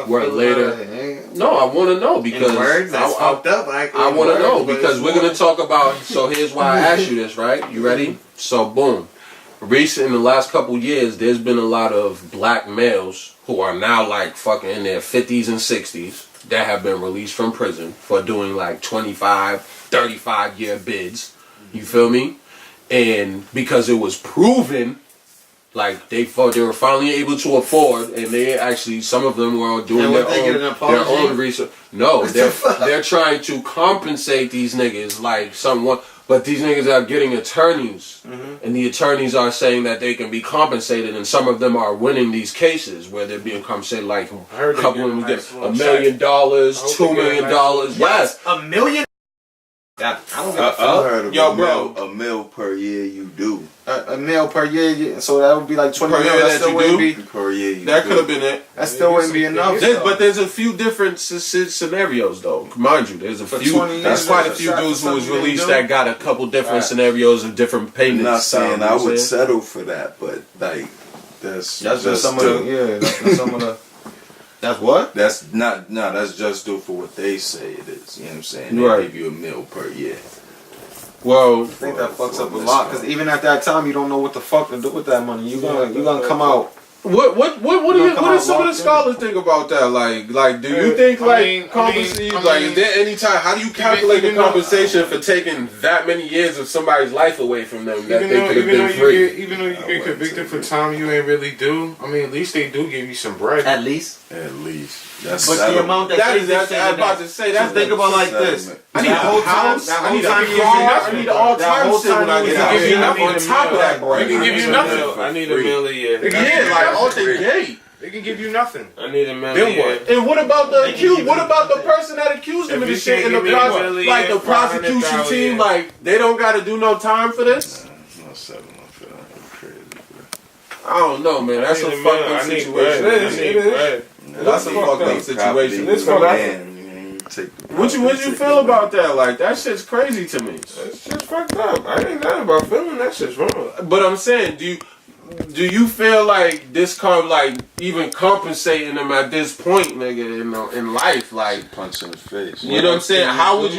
were later. No, I want to know because I want to know because we're gonna talk about. So here's why I asked you this, right? You ready? So boom. Recent in the last couple years, there's been a lot of black males who are now like fucking in their 50s and 60s that have been released from prison for doing like 25, 35 year bids. You feel me? And because it was proven, like they were finally able to afford, and they actually, some of them were doing their own research. No, they're trying to compensate these niggas like someone, but these niggas are getting attorneys, and the attorneys are saying that they can be compensated, and some of them are winning these cases where they're being compensated. Like a couple of them get $1 million, $2 million. Yes, $1 million. I heard of a mil per year you do. A mil per year, so that would be like 20 per mil. year That still wouldn't be. Per year you that do. could have been it. That still wouldn't be enough. But there's a few different scenarios, though. Mind you, there's a few. There's quite a few dudes who was released that got a couple different scenarios and different payments. I'm not saying I would settle for that, but like that's just some of the that's some of the. That's what? That's not that's just do for what they say it is. You know what I'm saying? They Right. give you a mil per year. Well, I think that fucks up a lot because even at that time you don't know what the fuck to do with that money. You're gonna come out. what do some of the scholars think about that? Like, do you think compensation? Is there any time? How do you calculate the compensation for taking that many years of somebody's life away from them that they could have been free? Even though you get convicted for time you ain't really do, I mean, at least they do give you some bread. At least. That's But the amount That's I'm about to say. That's think about like this. I need a whole house. I need a car. I need all time shit when I get out. give you nothing On top of that, bro. They can give you nothing. I need $1 million. Yeah, like all the gate. They can give you nothing. I need $1 Then million. what? And what about the accused? What about the person that accused him of this shit in the process? Like the prosecution team, like they don't got to do no time for this. No settlement for that. Crazy, bro. I don't know, man. That's a fucked up situation. That's a fucked up situation. What you feel about that? Like that shit's crazy to me. That's just fucked up. I ain't nothing about feeling that shit's wrong. But I'm saying, do you feel like this even compensating them at this point, nigga, in life, like punch in the face? You know what I'm saying? How would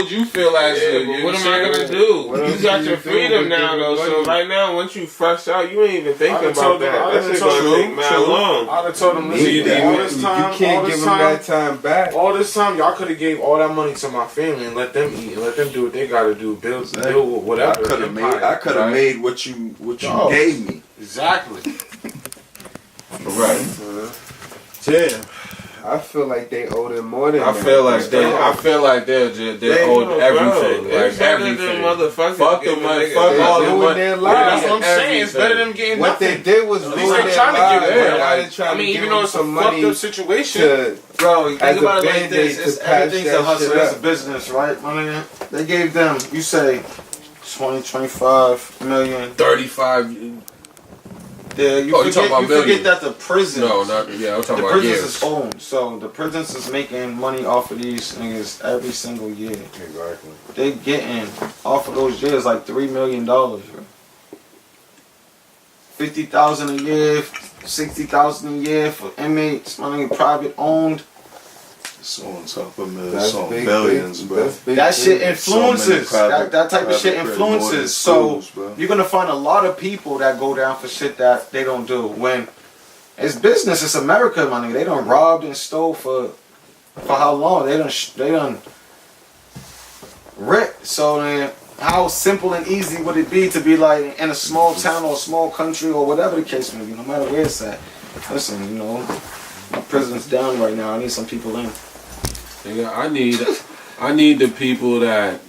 you feel as what am I gonna do? You got your freedom now, though. So right now, once you fresh out, you ain't even thinking about that. That's gonna take mad long. I'd have told them, listen, all this time, you can't give them that time back. All this time, y'all could have gave all that money to my family and let them eat and let them do what they gotta do, build whatever. I could have made what you gave me. Exactly. Right. Damn. I feel like they owe them more than I feel like they're owed everything. Like everything. Fuck the money. Fuck all the money. That's what I'm saying. It's better than them getting what nothing. they did was ruin their lives. I mean, even though it's a fucked up situation. Bro, think about it like this. Everything's a hustle. It's a business, right, my nigga? They gave them, you say, 20, 25 million. 35. Yeah, you forget that the prison. No, not I'm talking the about prisons years. is owned, so the prisons is making money off of these niggas every single year. Exactly. They getting off of those years like $3 million, bro. 50,000 a year, 60,000 a year for inmates. My nigga, private owned. So on top of millions, on billions, bro. That shit influences. That type of shit influences. So you're gonna find a lot of people that go down for shit that they don't do. When it's business, it's America, my nigga. They done robbed and stole for how long? They done ripped. So then how simple and easy would it be to be like in a small town or a small country or whatever the case may be, no matter where it's at. Listen, you know, my prison's down right now. I need some people in. Nigga, I need the people that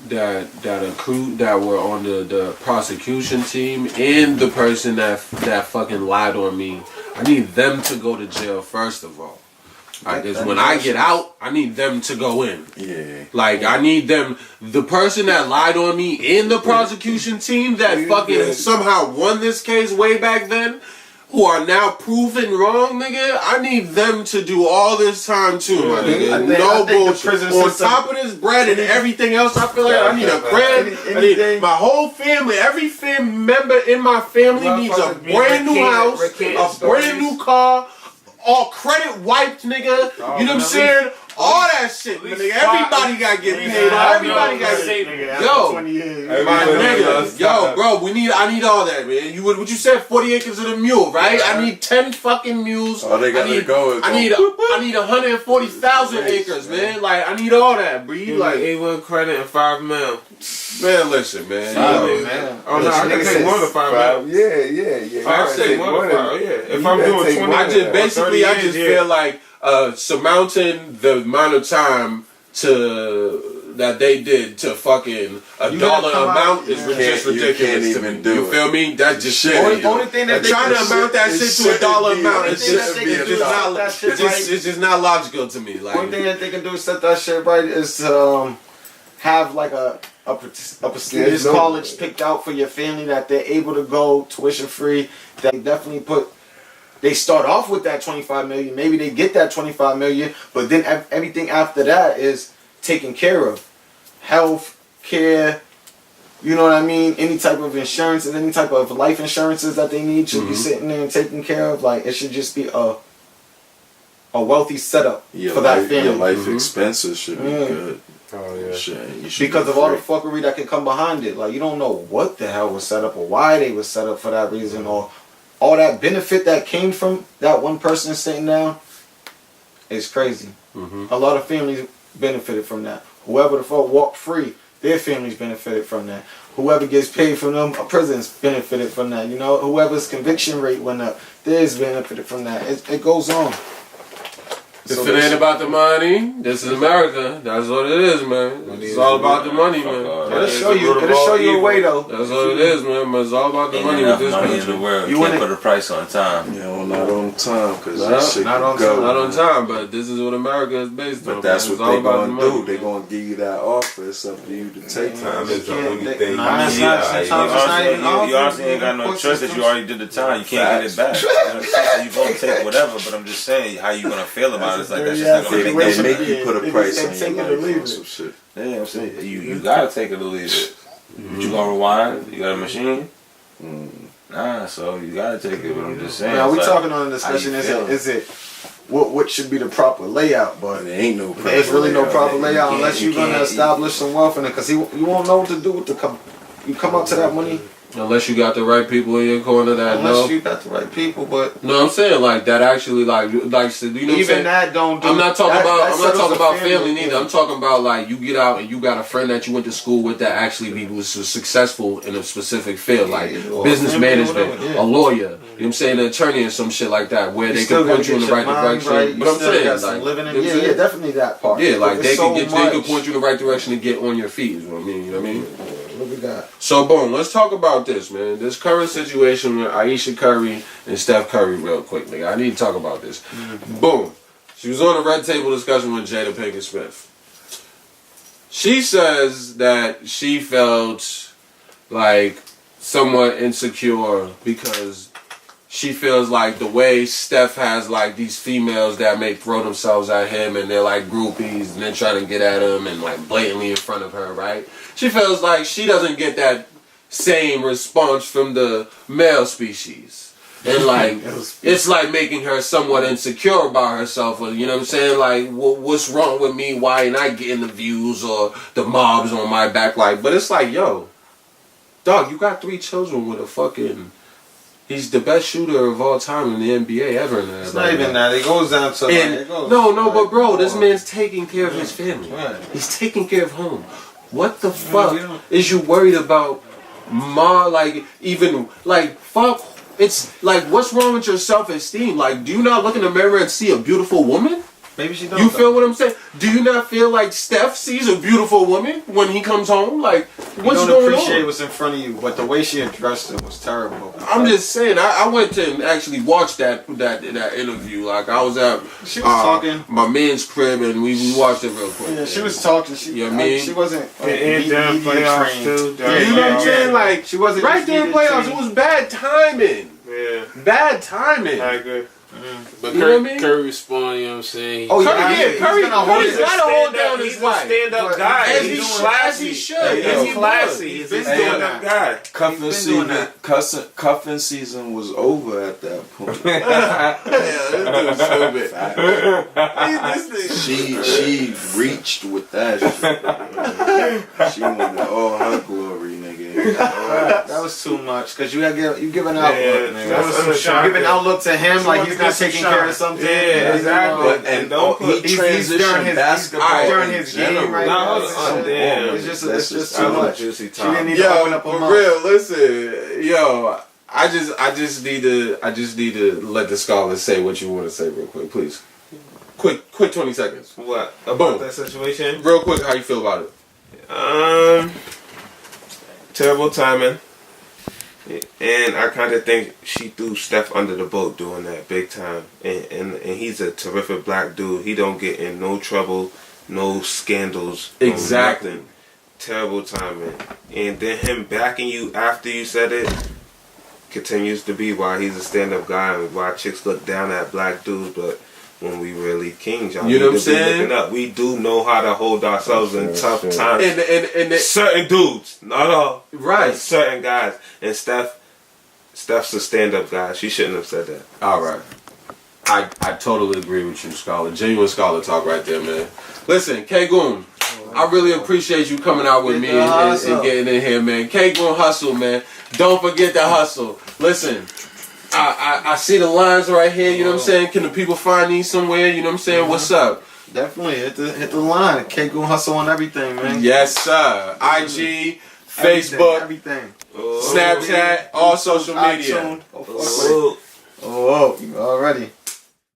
accrued, that were on the prosecution team, and the person that fucking lied on me. I need them to go to jail first of all. Because when I get out, I need them to go in. Yeah. Like, I need them, the person that lied on me in the prosecution team that fucking somehow won this case way back then, who are now proven wrong, nigga, I need them to do all this time too, my nigga. No bullshit. On top of this bread and everything else, I feel like I need a crib. I need my whole family, every family member in my family needs a brand new house, a brand new car, all credit wiped, nigga. You know what I'm saying? All that shit, nigga. Everybody got to get paid. Everybody got to get paid. Yo, my nigga. Yo, bro, I need all that, man. What you said, 40 acres of the mule, right? I need 10 fucking mules. Oh, they got to go. I need 140,000 acres, man. Like, I need all that, bro. Like, A1 credit and 5 mil. Man, listen, man. Man. Oh, no, I can take more than 5 mil. Yeah. I can take more than 5, yeah. If I'm doing 20, I just feel like surmounting the amount of time that they did to fucking a dollar amount is just ridiculous to me. You feel me? That's just shit. Only thing that trying to amount that shit to a dollar amount is just not logical to me. Like, one thing that they can do to set that shit right is to have like a prestigious college picked out for your family that they're able to go tuition free. That they definitely they start off with that 25 million. Maybe they get that 25 million, but then everything after that is taken care of. Health care, you know what I mean? Any type of insurances, any type of life insurances that they need should be sitting there and taken care of. Like, it should just be a wealthy setup for that family. Your life expenses should be good. Oh yeah. Because of all the fuckery that can come behind it. Like, you don't know what the hell was set up or why they was set up for that reason, or all that benefit that came from that one person sitting down is crazy. A lot of families benefited from that. Whoever the fuck walked free, their families benefited from that. Whoever gets paid from them, prisons benefited from that. You know, whoever's conviction rate went up, theirs benefited from that. It goes on. If it ain't about the money, this is America. That's what it is, man. It's all about the money, man. It'll show you a way, though. That's what it is, man. But it's all about the money with this country. In the world. You can't put a price on time. Not on time, because that shit not on time, but this is what America is based on. But that's what they gonna do. They gonna give you that offer. It's up to you to take Time is the only thing. You honestly ain't got no choice that you already did the time. You can't get it back. You gonna take whatever, but I'm just saying how you gonna feel about it. It's like that's just not gonna make They make you put a price on your life or some shit. Yeah, I'm saying you gotta take it or leave it. But you gonna rewind? You got a machine? Nah, so you gotta take it. But I'm just saying. Now we talking on the discussion. Is it what should be the proper layout? But there ain't no. There's really no proper layout unless you're gonna establish some wealth in it. Because you won't know what to do with you come up to that money. Unless you got the right people in your corner that Unless you got the right people, but no, I'm saying like that actually like you know even that don't do. I'm not talking about family neither. I'm talking about like you get out and you got a friend that you went to school with that actually was successful in a specific field, like business management, a lawyer, you know what I'm saying, an attorney or some shit like that, where they can point you in the right direction. Right. But I'm saying like living in, yeah, definitely that part. Yeah, like they can point you in the right direction to get on your feet. Is what I mean. You know what I mean? What we got? So boom, let's talk about this, man. This current situation with Ayesha Curry and Steph Curry real quick, nigga. I need to talk about this. Boom. She was on a red table discussion with Jada Pinkett Smith. She says that she felt like somewhat insecure because she feels like the way Steph has like these females that may throw themselves at him and they're like groupies and they're trying to get at him and like blatantly in front of her, right? She feels like she doesn't get that same response from the male species. And like, it's like making her somewhat insecure about herself, or you know what I'm saying? Like, what's wrong with me? Why ain't I getting the views or the mobs on my back? Like, but it's like, yo, dog, you got 3 children with a fucking... He's the best shooter of all time in the NBA ever. It's not even that. It goes down to... But bro, this man's taking care of his family. Right. He's taking care of home. What the fuck is you worried about? Fuck. It's like, what's wrong with your self-esteem? Like, do you not look in the mirror and see a beautiful woman? Maybe she don't. You feel what I'm saying? Do you not feel like Steph sees a beautiful woman when he comes home? Like, what's you don't going appreciate on? what's in front of you, but the way she addressed it was terrible. I'm just saying. I went to actually watch that interview. Like, I was at She was talking. my man's crib and we watched it real quick. Yeah, she was talking. You know what I mean? She wasn't. And during playoffs too. You know what I'm saying? Like, she wasn't right during playoffs. It was bad timing. Yeah. Bad timing. I agree. But You know what I mean? Curry responded, you know what I'm saying? Oh, Curry's gotta hold down his He's a wife. stand-up guy. As He's he classy. should. He's classy. He's a stand-up guy. Cuffing season was over at that point. She reached with that shit. She wanted all her glory, nigga. That was too much because you give an outlook, man. That was some You give an outlook to him like he's not taking care of something. Yeah, exactly. And don't put he transitioned basketball during his game right now. Damn. It's just too much. She didn't need to Yo, open up her for mouth. real, listen, yo, I just need to let the scholars say what you want to say real quick, please. Quick 20 seconds. What Boom. about that situation? Real quick, how you feel about it? Terrible timing. And I kind of think she threw Steph under the boat doing that big time. And he's a terrific black dude. He don't get in no trouble, no scandals. Exactly. No nothing. Terrible timing. And then him backing you after you said it continues to be why he's a stand-up guy and why chicks look down at black dudes. But when we really kings, y'all You know need what to I'm be saying? looking up. We do know how to hold ourselves in tough times. And Certain dudes, not all. right. But certain guys. And Steph's a stand-up guy. She shouldn't have said that. All right. I totally agree with you, Scholar. Genuine Scholar talk right there, man. Listen, KGoon, I really appreciate you coming out with me and getting in here, man. KGoonHustle, man. Don't forget to hustle. Listen, I see the lines right here, you know what I'm saying? Can the people find these somewhere? You know what I'm saying? What's up? Definitely hit the line. KGoonHustle on everything, man. Yes, sir. IG, Facebook, everything. Snapchat, all social media. Oh, already.